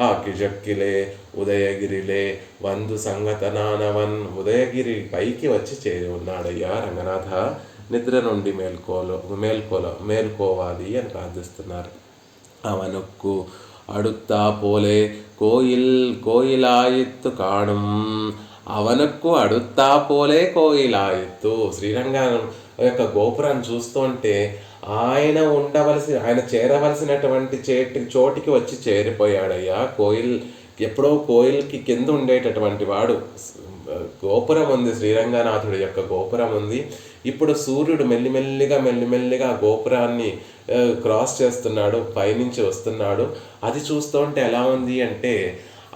ఆ కిజక్కిలే ఉదయగిరిలే వందు సంగతనానవన్. ఉదయగిరి పైకి వచ్చి చేరి ఉన్నాడయ్యా రంగనాథ, నిద్ర నుండి మేల్కోవాలి అని ప్రార్థిస్తున్నారు. அவனுக்கு அடுத்தா போலே కోయిలాయిత్తు కాణం. అవనకు అడుత్తా పోలే కోయిలాయిత్తు. శ్రీరంగం యొక్క గోపురాన్ని చూస్తుంటే ఆయన చేరవలసినటువంటి చోటికి వచ్చి చేరిపోయాడయ్యా. ఎప్పుడో కోయిల్కి కింద ఉండేటటువంటి వాడు. గోపురం ఉంది, శ్రీరంగనాథుడి యొక్క గోపురం ఉంది. ఇప్పుడు సూర్యుడు మెల్లిమెల్లిగా గోపురాన్ని క్రాస్ చేస్తున్నాడు, పైనుంచి వస్తున్నాడు. అది చూస్తుంటే ఎలా ఉంది అంటే,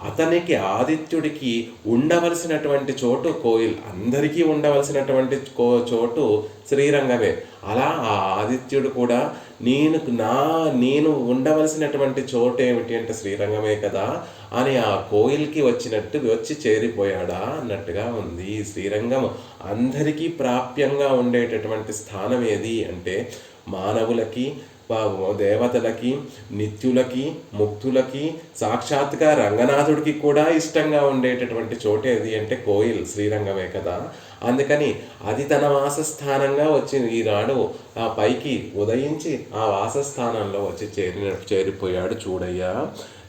అతనికి ఆదిత్యుడికి ఉండవలసినటువంటి చోటు కోయిల్, అందరికీ ఉండవలసినటువంటి చోటు శ్రీరంగమే. అలా ఆ ఆదిత్యుడు కూడా నేను ఉండవలసినటువంటి చోటు ఏమిటి అంటే శ్రీరంగమే కదా అని ఆ కోయిల్కి వచ్చి చేరిపోయాడా అన్నట్టుగా ఉంది. శ్రీరంగం అందరికీ ప్రాప్యంగా ఉండేటటువంటి స్థానం ఏది అంటే మానవులకి, దేవతలకి, నిత్యులకి, ముక్తులకి, సాక్షాత్గా రంగనాథుడికి కూడా ఇష్టంగా ఉండేటటువంటి చోటేది అంటే కోయిల్, శ్రీరంగమే కదా. అందుకని అది తన వాసస్థానంగా వచ్చి ఈనాడు ఆ పైకి ఉదయించి ఆ వాసస్థానంలో వచ్చి చేరిపోయాడు చూడయ్యా.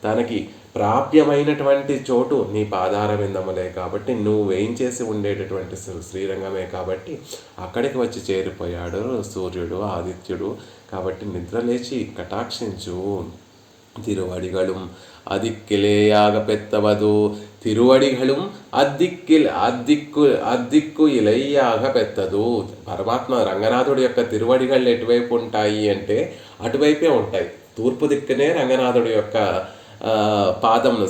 తనకి ప్రాప్యమైనటువంటి చోటు నీ పాదార విందములే కాబట్టి, నువ్వు వేయించేసి ఉండేటటువంటి శ్రీరంగమే కాబట్టి అక్కడికి వచ్చి చేరిపోయాడు సూర్యుడు, ఆదిత్యుడు. కాబట్టి నిద్రలేచి కటాక్షించు. తిరువడిగళం అదిక్కిలేయాగ పెత్తవదు. తిరువడిగళం అద్దిక్కు ఇలయ్యాగ పెత్తదు. పరమాత్మ రంగనాథుడి యొక్క తిరువడిగళ్ళు ఎటువైపు ఉంటాయి అంటే అటువైపే ఉంటాయి. తూర్పు దిక్కునే రంగనాథుడి యొక్క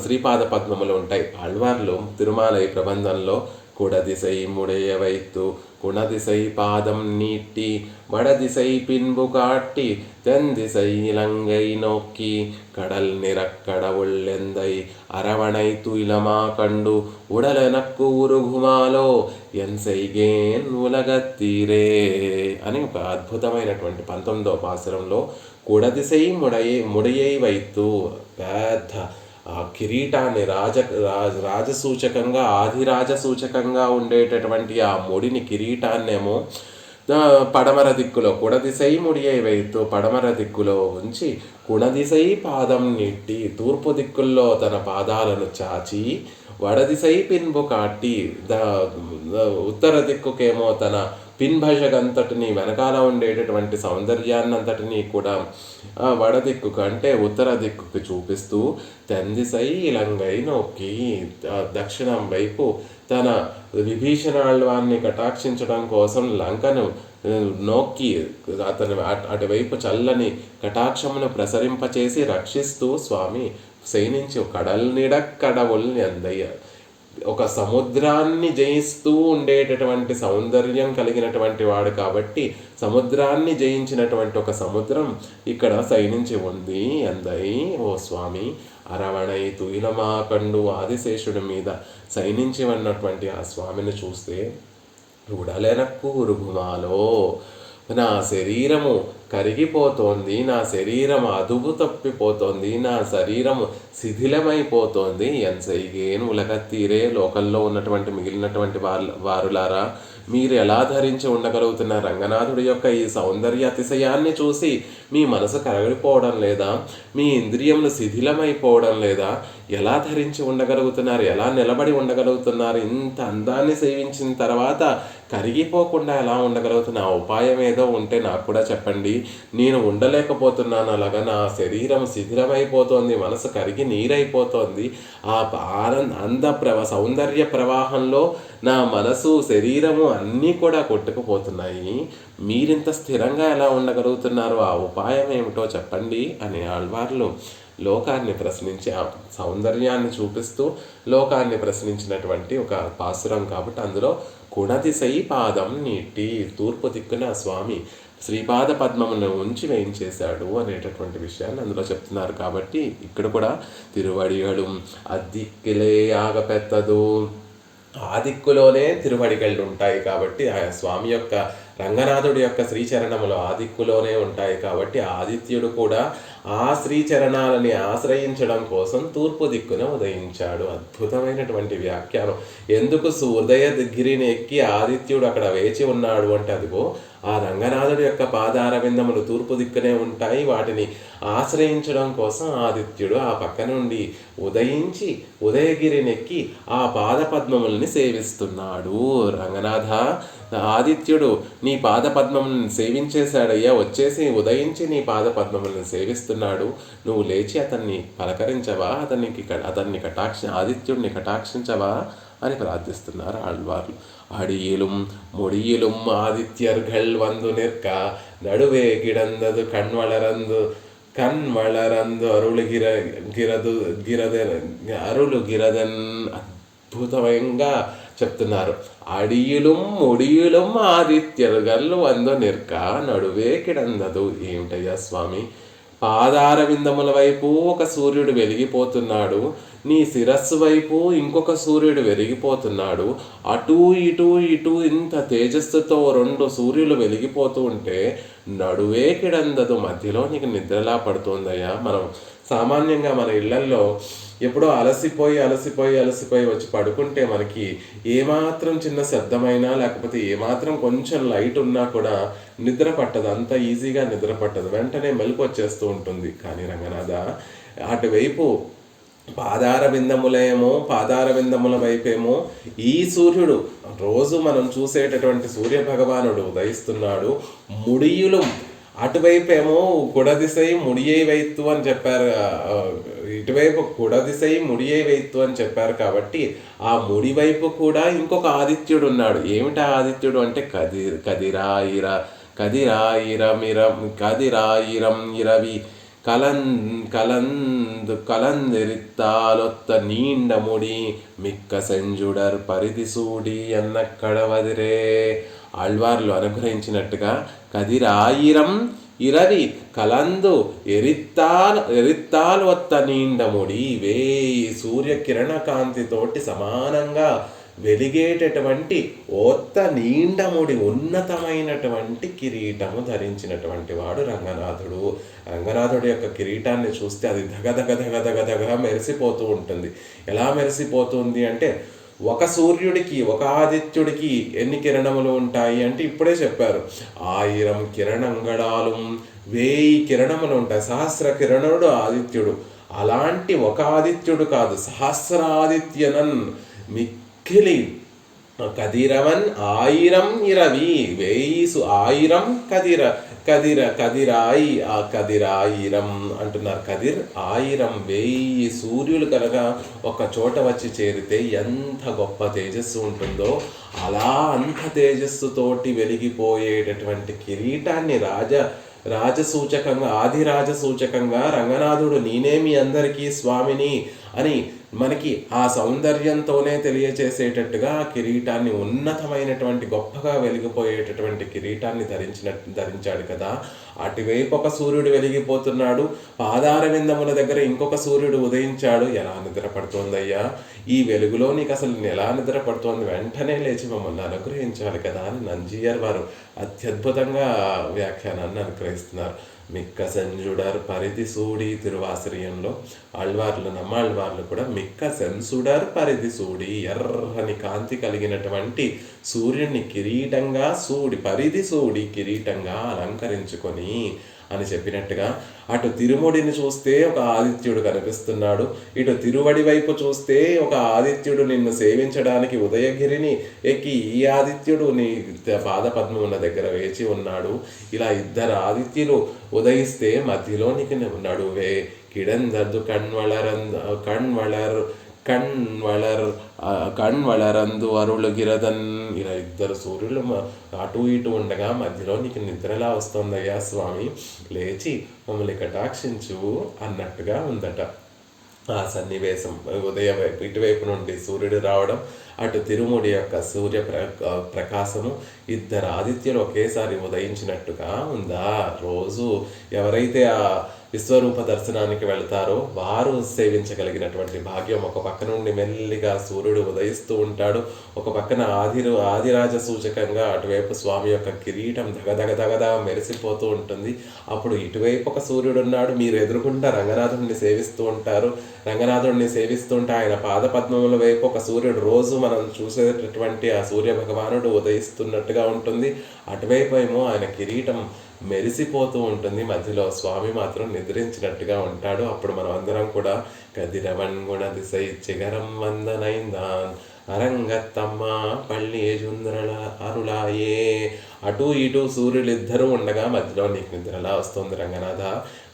శ్రీపాద పద్మములు ఉంటాయి. ఆళ్వార్లు తిరుమలై ప్రబంధంలో కుడదిశై ముడయ వైత్తు குணதிசை பாதம் நீட்டி வடதிசை பின்பு காட்டி தென்திசை இலங்கை நோக்கி கடல் நிறக்கடவுள் எந்தை அரவணை துயிலமா கண்டு ఉడలనక్కు ఉరుగుమాలో ఎన్సైగేన్ ఉలగత్తీరే అని ఒక అద్భుతమైనటువంటి 19వ పాసురంలో కుడదిశై ముడయై వైత్తు పెద్ద ఆ కిరీటాన్ని రాజసూచకంగా, ఆదిరాజ సూచకంగా ఉండేటటువంటి ఆ ముడిని, కిరీటాన్నేమో పడమర దిక్కులో కుడదిశై ముడియై వైతూ పడమర దిక్కులో ఉంచి కుణదిశై పాదం నెట్టి తూర్పు దిక్కుల్లో తన పాదాలను చాచి వడదిశై పిన్బు కాట్టి ఉత్తర దిక్కుకేమో తన పిన్భజగంతటిని, వెనకాల ఉండేటటువంటి సౌందర్యాన్నంతటినీ కూడా వడదిక్కుకు అంటే ఉత్తర దిక్కుకు చూపిస్తూ తెందిసై ఇలంగై నొక్కి దక్షిణం వైపు తన విభీషణాళ్వాన్ని కటాక్షించడం కోసం లంకను నొక్కి అటువైపు చల్లని కటాక్షమును ప్రసరింపచేసి రక్షిస్తూ స్వామి శయనించి కడల్ నిడక్కడవుల్ని అందయ్య ఒక సముద్రాన్ని జయిస్తూ ఉండేటటువంటి సౌందర్యం కలిగినటువంటి వాడు కాబట్టి సముద్రాన్ని జయించినటువంటి ఒక సముద్రం ఇక్కడ శయనించి ఉంది అందై ఓ స్వామి అరవణై తుయిలమాకండు ఆదిశేషుడి మీద శయనించి ఉన్నటువంటి ఆ స్వామిని చూస్తే ఉడలెనక్కు ఉరుగుమాలో నా శరీరము కరిగిపోతోంది, నా శరీరం అదుపు తప్పిపోతోంది, నా శరీరము శిథిలమైపోతోంది. ఎన్సైగేను ఉలగత్తీరే లోకల్లో ఉన్నటువంటి మిగిలినటువంటి వారులారా మీరు ఎలా ధరించి ఉండగలుగుతున్నారు? రంగనాథుడి యొక్క ఈ సౌందర్య అతిశయాన్ని చూసి మీ మనసు కరగిపోవడం లేదా? మీ ఇంద్రియములు శిథిలమైపోవడం లేదా? ఎలా ధరించి ఉండగలుగుతున్నారు? ఎలా నిలబడి ఉండగలుగుతున్నారు? ఇంత అందాన్ని సేవించిన తర్వాత కరిగిపోకుండా ఎలా ఉండగలుగుతున్నా? ఆ ఉపాయం ఏదో ఉంటే నాకు కూడా చెప్పండి. నేను ఉండలేకపోతున్నాను, అలాగా నా శరీరం శిథిలమైపోతోంది, మనసు కరిగి నీరైపోతోంది. ఆ సౌందర్య ప్రవాహంలో నా మనసు శరీరము అన్నీ కూడా కొట్టుకుపోతున్నాయి. మీరింత స్థిరంగా ఎలా ఉండగలుగుతున్నారు? ఆ ఉపాయం ఏమిటో చెప్పండి అని ఆళ్వార్లు లోకాన్ని ప్రశ్నించి ఆ సౌందర్యాన్ని చూపిస్తూ లోకాన్ని ప్రశ్నించినటువంటి ఒక పాసురం కాబట్టి అందులో కుణదిశై పాదం నీటి తూర్పు దిక్కున స్వామి శ్రీపాద పద్మమును ఉంచి వేయించేశాడు అనేటటువంటి విషయాన్ని అందులో చెప్తున్నారు. కాబట్టి ఇక్కడ కూడా తిరువడిగళు అద్దిక్కిలే ఆగపెత్తదు, ఆ దిక్కులోనే తిరువడిగళ్ళు ఉంటాయి కాబట్టి ఆ స్వామి యొక్క రంగనాథుడి యొక్క శ్రీచరణములు ఆ దిక్కులోనే ఉంటాయి కాబట్టి ఆదిత్యుడు కూడా ఆ శ్రీచరణాలని ఆశ్రయించడం కోసం తూర్పు దిక్కున ఉదయించాడు. అద్భుతమైనటువంటి వ్యాఖ్యానం. ఎందుకు ఉదయగిరిని ఎక్కి ఆదిత్యుడు అక్కడ వేచి ఉన్నాడు అంటే అదిగో ఆ రంగనాథుడి యొక్క పాదారవిందములు తూర్పు దిక్కునే ఉంటాయి, వాటిని ఆశ్రయించడం కోసం ఆదిత్యుడు ఆ పక్క నుండి ఉదయించి ఉదయగిరినెక్కి ఆ పాదపద్మముల్ని సేవిస్తున్నాడు. రంగనాథ, ఆదిత్యుడు నీ పాదపద్మములను సేవించేశాడయ్యా, వచ్చేసి ఉదయించి నీ పాదపద్మములను సేవిస్తున్నాడు, నువ్వు లేచి అతన్ని పలకరించవా, ఆదిత్యుడిని కటాక్షించవా అని ప్రార్థిస్తున్నారు ఆళ్వార్లు. அடியிலும் முடியிலும் ஆதித்யர்கள் வந்து நிற்க நடுவே கிடந்தது கண்வளரந்து అరులుగిరదన్ అద్భుతంగా చెప్తున్నారు. అడియులం ముడియులం ఆదిత్యర్గల్లు వందు నిర్క నడువే కిడందదు. ఏమిటయ్యా స్వామి, పాదార విందముల వైపు ఒక సూర్యుడు వెలిగిపోతున్నాడు, నీ శిరస్సు వైపు ఇంకొక సూర్యుడు వెలిగిపోతున్నాడు, అటు ఇటు ఇటు ఇంత తేజస్సుతో రెండు సూర్యులు వెలిగిపోతూ ఉంటే నడువే కిడందదు, మధ్యలో నీకు నిద్రలా పడుతుందయ్యా. మనం సామాన్యంగా మన ఇళ్లల్లో ఎప్పుడో అలసిపోయి వచ్చి పడుకుంటే మనకి ఏమాత్రం చిన్న శబ్దమైనా లేకపోతే ఏమాత్రం కొంచెం లైట్ ఉన్నా కూడా నిద్ర పట్టదు, అంత ఈజీగా నిద్ర పట్టదు, వెంటనే మెలకు వచ్చేస్తూ ఉంటుంది. కానీ రంగనాథ, అటువైపు పాదార విందముల వైపేమో ఈ సూర్యుడు రోజు మనం చూసేటటువంటి సూర్య భగవానుడు ఉదయిస్తున్నాడు. ముడియులు అటువైపేమో కుడదిశై ముడియై వైత్తు అని చెప్పారు, ఇటువైపు కుడదిశై ముడియై వైత్తు అని చెప్పారు. కాబట్టి ఆ ముడి వైపు కూడా ఇంకొక ఆదిత్యుడు ఉన్నాడు. ఏమిటా ఆదిత్యుడు అంటే కదిరాయిరం ఇరవి కలందెరిత్తాలొత్త నీండ ముడి మిక్క సెంజుడర్ పరిధి సూడి అన్న కడవదిరే. ఆళ్వార్లు అనుగ్రహించినట్టుగా కదిరాయిరం ఇరవి కలందు ఎరిత్తాలు ఒత్త నీండముడి, వేయి సూర్యకిరణ కాంతితోటి సమానంగా వెలిగేటటువంటి ఒత్త నీండముడి ఉన్నతమైనటువంటి కిరీటము ధరించినటువంటి వాడు రంగనాథుడు. రంగనాథుడి యొక్క కిరీటాన్ని చూస్తే అది ధగధగ మెరిసిపోతూ ఉంటుంది. ఎలా మెరిసిపోతుంది అంటే ఒక సూర్యుడికి ఒక ఆదిత్యుడికి ఎన్ని కిరణములు ఉంటాయి అంటే ఇప్పుడే చెప్పారు, 1000 కిరణంగడాలు 1000 కిరణములు ఉంటాయి. సహస్ర కిరణుడు ఆదిత్యుడు. అలాంటి ఒక ఆదిత్యుడు కాదు, సహస్రాదిత్యనన్ మిక్కిలి కదిరవన్ 1000 ఇరవి 1000 కదిరాయి ఆ కదిరాయిరం అంటున్నారు. కదిర్ 1000 1000 సూర్యులు కనుక ఒక చోట వచ్చి చేరితే ఎంత గొప్ప తేజస్సు ఉంటుందో అలా అంత తేజస్సుతోటి వెలిగిపోయేటటువంటి కిరీటాన్ని రాజసూచకంగా ఆదిరాజ సూచకంగా రంగనాథుడు నేనే మీ అందరికీ స్వామిని అని మనకి ఆ సౌందర్యంతోనే తెలియచేసేటట్టుగా ఆ కిరీటాన్ని ఉన్నతమైనటువంటి గొప్పగా వెలిగిపోయేటటువంటి కిరీటాన్ని ధరించాడు కదా. అటువైపు ఒక సూర్యుడు వెలిగిపోతున్నాడు, పాదార విందముల దగ్గర ఇంకొక సూర్యుడు ఉదయించాడు. ఎలా నిద్ర పడుతోందయ్యా ఈ వెలుగులో, నీకు అసలు ఎలా నిద్ర పడుతోంది, వెంటనే లేచి మమ్మల్ని అనుగ్రహించాలి కదా అని నంజీయర్ వారు అత్యద్భుతంగా వ్యాఖ్యానాన్ని అనుగ్రహిస్తున్నారు. మిక్క సెంజుడర్ పరిధి సూడి తిరువాసిరియంలో ఆళ్వార్లు నమ్మాళ్వార్లు కూడా మిక్క సెన్సుడర్ పరిధి సూడి, ఎర్రని కాంతి కలిగినటువంటి సూర్యుడిని కిరీటంగా సూడి, పరిధి సూడి కిరీటంగా అలంకరించుకొని అని చెప్పినట్టుగా అటు తిరుముడిని చూస్తే ఒక ఆదిత్యుడు కనిపిస్తున్నాడు, ఇటు తిరువడి వైపు చూస్తే ఒక ఆదిత్యుడు నిన్ను సేవించడానికి ఉదయగిరిని ఎక్కి ఈ ఆదిత్యుడు నీ పాదపద్మముల దగ్గర వేచి ఉన్నాడు. ఇలా ఇద్దరు ఆదిత్యులు ఉదయిస్తే మధ్యలో నీకు నడువే కిడందర్దు కణ్వళరందు అరుళగిరదన్. ఇలా ఇద్దరు సూర్యులు అటు ఇటు ఉండగా మధ్యలో నీకు నిద్రలా వస్తుందయ్యా స్వామి, లేచి మమ్మల్ని కటాక్షించు అన్నట్టుగా ఉందట ఆ సన్నివేశం. ఉదయం వైపు ఇటువైపు నుండి సూర్యుడు రావడం, అటు తిరుముడి యొక్క సూర్య ప్రకాశము, ఇద్దరు ఆదిత్యులు ఒకేసారి ఉదయించినట్టుగా ఉందా. రోజు ఎవరైతే ఆ విశ్వరూప దర్శనానికి వెళ్తారో వారు సేవించగలిగినటువంటి భాగ్యం. ఒక పక్క నుండి మెల్లిగా సూర్యుడు ఉదయిస్తూ ఉంటాడు, ఒక పక్కన ఆదిరాజ సూచకంగా అటువైపు స్వామి యొక్క కిరీటం దగదగదగదా మెరిసిపోతూ ఉంటుంది. అప్పుడు ఇటువైపు ఒక సూర్యుడు ఉన్నాడు, మీరు ఎదురుకుండా రంగనాథుడిని సేవిస్తూ ఉంటారు. రంగనాథుడిని సేవిస్తుంటే ఆయన పాదపద్మముల వైపు ఒక సూర్యుడు, రోజు మనం చూసేటటువంటి ఆ సూర్య భగవానుడు ఉదయిస్తున్నట్టుగా ఉంటుంది. అటువైపు ఏమో ఆయన కిరీటం మెరిసిపోతూ ఉంటుంది, మధ్యలో స్వామి మాత్రం నిద్రించినట్టుగా ఉంటాడు. అప్పుడు మనం అందరం కూడా కదిరవన్ గుణ దిశై చిగరం వందనైందాన్ అరంగత్తమ్మ పళ్ళి జుంద్రల అరుళాయే. అటు ఇటు సూర్యులిద్దరూ ఉండగా మధ్యలో నీకు నిద్రలా వస్తుంది రంగనాథ,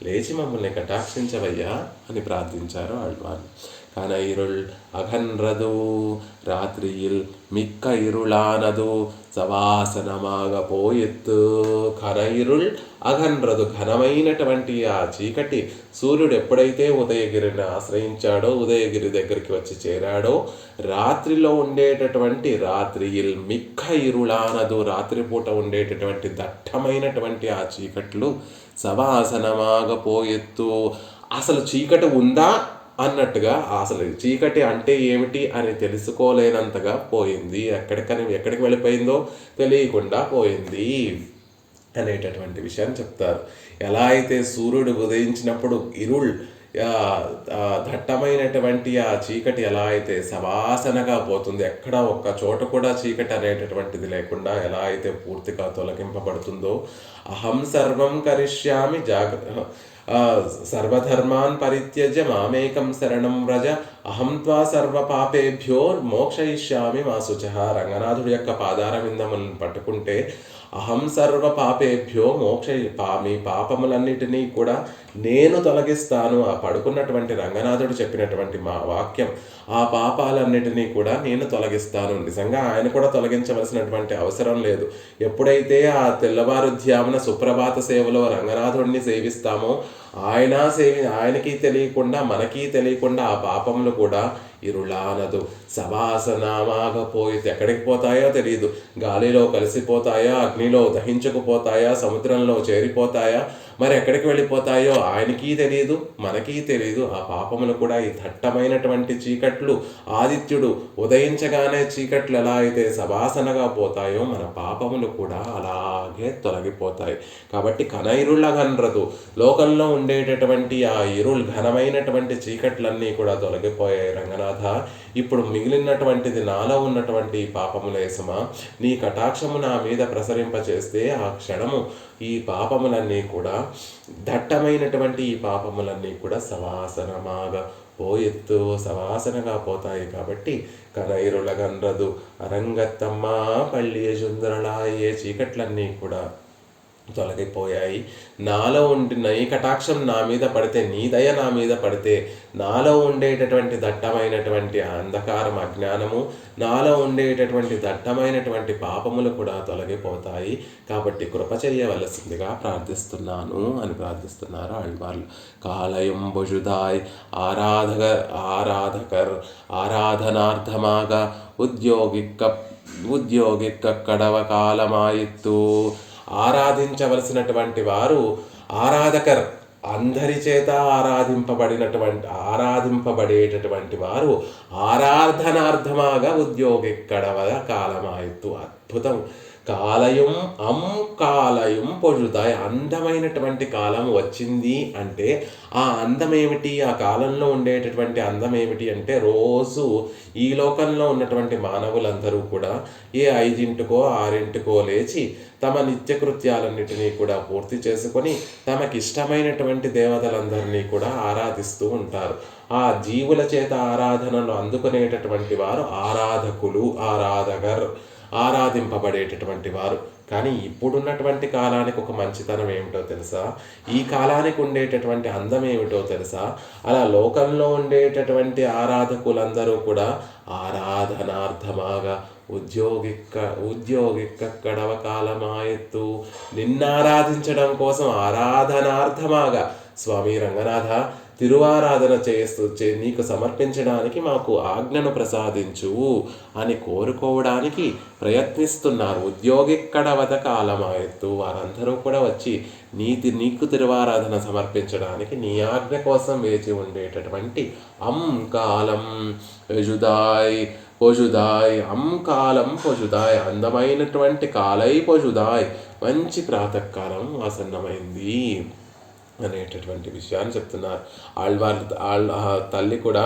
లేచి మమ్మల్ని కటాక్షించవయ్యా అని ప్రార్థించారు ఆళ్వారు. కన ఇరుళ్ అఘన్రదు రాత్రియిల్ మిక్క ఇరుళానదు సవాసనమాగ పోయెత్తు. కన ఇరుళ్ అఘన్రదు, ఘనమైనటువంటి ఆ చీకటి సూర్యుడు ఎప్పుడైతే ఉదయగిరిని ఆశ్రయించాడో, ఉదయగిరి దగ్గరికి వచ్చి చేరాడో, రాత్రిలో ఉండేటటువంటి రాత్రియిల్ మిక్క ఇరుళానదు, రాత్రిపూట ఉండేటటువంటి దట్టమైనటువంటి ఆ చీకట్లు సవాసనమాగపోయెత్తు, అసలు చీకటి ఉందా అన్నట్టుగా, అసలు చీకటి అంటే ఏమిటి అని తెలుసుకోలేనంతగా పోయింది, ఎక్కడికి వెళ్ళిపోయిందో తెలియకుండా పోయింది అనేటటువంటి విషయాన్ని చెప్తారు. ఎలా అయితే సూర్యుడు ఉదయించినప్పుడు ఇరుళ్ దట్టమైనటువంటి ఆ చీకటి ఎలా అయితే సవాసనగా పోతుంది, ఎక్కడ ఒక్క చోట కూడా చీకటి అనేటటువంటిది లేకుండా ఎలా అయితే పూర్తిగా తొలగింపబడుతుందో, అహం సర్వం కరిష్యామి సర్వధర్మాన్ పరిత్యజ్య మామేకం శరణం వ్రజ అహం త్వా సర్వ పాపేభ్యో మోక్షయిష్యామి మా శుచః. రంగనాథుడి యొక్క పాదార విందములను పట్టుకుంటే అహం సర్వ పాపేభ్యో మీ పాపములన్నిటినీ కూడా నేను తొలగిస్తాను. ఆ పడుకున్నటువంటి రంగనాథుడు చెప్పినటువంటి మా వాక్యం, ఆ పాపాలన్నిటినీ కూడా నేను తొలగిస్తాను. నిజంగా ఆయన కూడా తొలగించవలసినటువంటి అవసరం లేదు. ఎప్పుడైతే ఆ తెల్లవారుధ్యామున సుప్రభాత సేవలో రంగనాథుడిని సేవిస్తామో ఆయనకి తెలియకుండా మనకి తెలియకుండా ఆ పాపములు కూడా ఇరుళానదు సవాసనామాగపోయి ఎక్కడికి పోతాయో తెలియదు. గాలిలో కలిసిపోతాయా, అగ్నిలో దహించుకుపోతాయా, సముద్రంలో చేరిపోతాయా, మరి ఎక్కడికి వెళ్ళిపోతాయో ఆయనకి తెలియదు, మనకి తెలియదు. ఆ పాపములు కూడా ఈ దట్టమైనటువంటి చీకట్లు, ఆదిత్యుడు ఉదయించగానే చీకట్లు ఎలా అయితే సవాసనగా పోతాయో మన పాపములు కూడా అలాగే తొలగిపోతాయి. కాబట్టి కనైరుళ్ళ ఘనరదు, లోకంలో ఉండేటటువంటి ఆ ఘనమైనటువంటి చీకట్లన్నీ కూడా తొలగిపోయాయి రంగనాథ. ఇప్పుడు మిగిలినటువంటిది నాలో ఉన్నటువంటి పాపములేసమా, నీ కటాక్షము నా మీద ప్రసరింపచేస్తే ఆ క్షణము ఈ పాపములన్నీ కూడా, దట్టమైనటువంటి ఈ పాపములన్నీ కూడా సవాసనమాగా పోయెత్తు సవాసనగా పోతాయి. కాబట్టి కనైరులగన్రదు అరంగత్తమ్మ పళ్ళి జుందరళాయే, చీకట్లన్నీ కూడా తొలగిపోయాయి. నాలో ఉండి నీ కటాక్షం నా మీద పడితే, నీ దయ నా మీద పడితే, నాలో ఉండేటటువంటి దట్టమైనటువంటి అంధకారం, అజ్ఞానము, నాలో ఉండేటటువంటి దట్టమైనటువంటి పాపములు కూడా తొలగిపోతాయి. కాబట్టి కృప చేయవలసిందిగా ప్రార్థిస్తున్నాను అని ప్రార్థిస్తున్నారు ఆళ్వార్లు. కాలయం బుజుదాయ్ ఆరాధకర్ ఆరాధనార్థమాగా ఉద్యోగిక్క కడవ కాలమాయిత్తు. ఆరాధించవలసినటువంటి వారు ఆరాధకర్, అందరి చేత ఆరాధింపబడేటటువంటి వారు ఆరాధనార్థమాగా ఉద్యోగిక్కడవ కాలమాయిత్తు. అద్భుతం. కాలయం పొజుదాయ్, అందమైనటువంటి కాలం వచ్చింది అంటే ఆ అందం ఏమిటి, ఆ కాలంలో ఉండేటటువంటి అందం ఏమిటి అంటే, రోజు ఈ లోకంలో ఉన్నటువంటి మానవులందరూ కూడా 5కో 6కో లేచి తమ నిత్యకృత్యాలన్నిటినీ కూడా పూర్తి చేసుకొని తమకిష్టమైనటువంటి దేవతలందరినీ కూడా ఆరాధిస్తూ ఉంటారు. ఆ జీవుల చేత ఆరాధనలు అందుకునేటటువంటి వారు ఆరాధకులు, ఆరాధింపబడేటటువంటి వారు. కానీ ఇప్పుడున్నటువంటి కాలానికి ఒక మంచితనం ఏమిటో తెలుసా? ఈ కాలానికి ఉండేటటువంటి అందం ఏమిటో తెలుసా? అలా లోకంలో ఉండేటటువంటి ఆరాధకులందరూ కూడా ఆరాధనార్థమాగా ఉద్యోగిక్క కడవ కాలమాయత్తు. నిన్నారాధించడం కోసం ఆరాధనార్థమాగా, స్వామి రంగనాథ తిరువారాధన నీకు సమర్పించడానికి మాకు ఆజ్ఞను ప్రసాదించు అని కోరుకోవడానికి ప్రయత్నిస్తున్నారు. ఉద్యోగిక్కడవద కాలమాయత్తు. వారందరూ కూడా వచ్చి నీకు తిరువారాధన సమర్పించడానికి నీ ఆజ్ఞ కోసం వేచి ఉండేటటువంటి కాలం పొజుదాయ్ కాలం పొజుదాయ్, అందమైనటువంటి కాలై పొజుదాయ్, మంచి ప్రాతకాలం ఆసన్నమైంది అనేటటువంటి విషయాన్ని చెప్తున్నారు. తల్లి కూడా,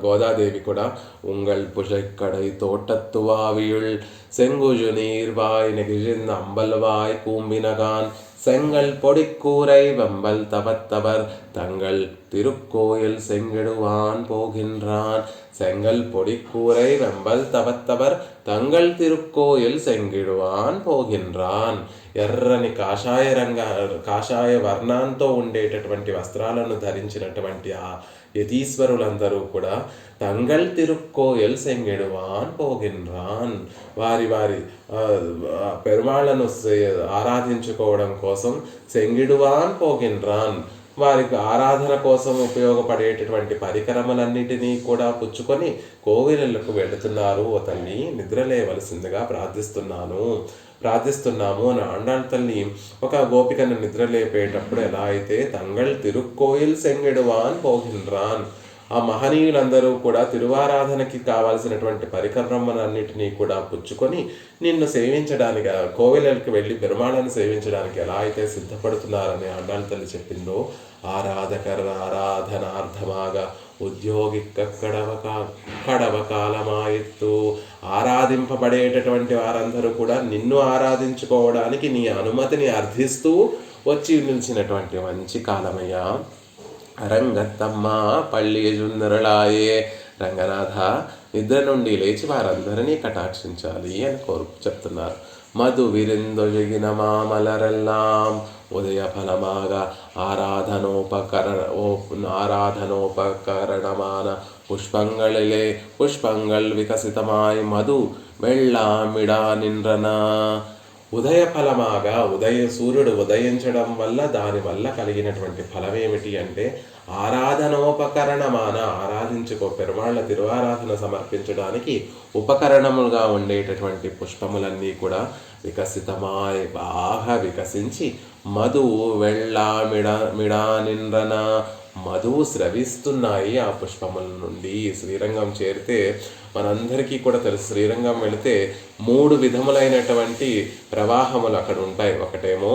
గోదాదేవి కూడా, ఉంగల్ పుషక్కడై తోటత్తువావియుள் செங்குஜு நீர்வாய் நெகிழ்ந்த அம்பல்வாய் கூம்பினகான் செங்கல் பொடிக்கூரை வெம்பல் தவத்தவர் தங்கள் திருக்கோயில் செங்கிடுவான் போகின்றான். செங்கல் பொடிக்கூரை வெம்பல் தவத்தவர் தங்கள் திருக்கோயில் செங்கிடுవాన్ పోగిన్రాన్. ఎర్రని కాషాయ వర్ణంతో ఉండేటటువంటి వస్త్రాలను ధరించినటువంటి ఆ యతీశ్వరులందరూ కూడా తంగల్ తిరుక్కోయల్ సెంగిడువాన్ పోగిన్రాన్, వారి పెరుమాళ్లను ఆరాధించుకోవడం కోసం సెంగిడువాన్ పోగిన్రాన్, వారికి ఆరాధన కోసం ఉపయోగపడేటటువంటి పరికరములన్నిటినీ కూడా పుచ్చుకొని కోవిలలకు వెళుతున్నారు. ఓ తల్లి, నిద్రలేవలసిందిగా ప్రార్థిస్తున్నాము అని ఆండాళ్ తల్లి ఒక గోపికను నిద్రలేపేటప్పుడు ఎలా అయితే తంగళ్ తిరుక్కోయిల్ సెంగిడువాన్ పోగిన్రాన్, ఆ మహనీయులందరూ కూడా తిరువారాధనకి కావాల్సినటువంటి పరికరములన్నిటినీ కూడా పుచ్చుకొని నిన్ను సేవించడానికి, కోవిలకి వెళ్ళి పెరుమాళను సేవించడానికి ఎలా అయితే సిద్ధపడుతున్నారని ఆండాళ్ తల్లి చెప్పిందో, ఆరాధనార్థమాగా ఉద్యోగిక్క కడవ కాలమాయిత్తు. ఆరాధింపబడేటటువంటి వారందరూ కూడా నిన్ను ఆరాధించుకోవడానికి నీ అనుమతిని అర్థిస్తూ వచ్చి నిలిచినటువంటి మంచి కాలమయ్యా. రంగత్తమ్మ పళ్ళేజుందరళాయే, రంగనాథ నిద్ర నుండి లేచి వారందరినీ కటాక్షించాలి అని చెప్తున్నారు. మధు విరిందొజగిన మామలరెల్లాం ఉదయ ఫలమాగా ఆరాధనోపకరణమాన పుష్పంగళ్ వికసితమాయ్ మధు వెళ్ళామిడా నిండ్రన. ఉదయ ఫలమాగా, సూర్యుడు ఉదయించడం వల్ల దానివల్ల కలిగినటువంటి ఫలం ఏమిటి అంటే, ఆరాధనోపకరణమాన, పెరుమాళ్ల తిరువారాధన సమర్పించడానికి ఉపకరణములుగా ఉండేటటువంటి పుష్పములన్నీ కూడా వికసితమాయ్, బాగా వికసించి మధు మిడా నిండ్రన, మధువు స్రవిస్తున్నాయి ఆ పుష్పముల నుండి. శ్రీరంగం చేరితే మనందరికీ కూడా తెలుసు, శ్రీరంగం వెళితే 3 విధములైనటువంటి ప్రవాహములు అక్కడ ఉంటాయి. ఒకటేమో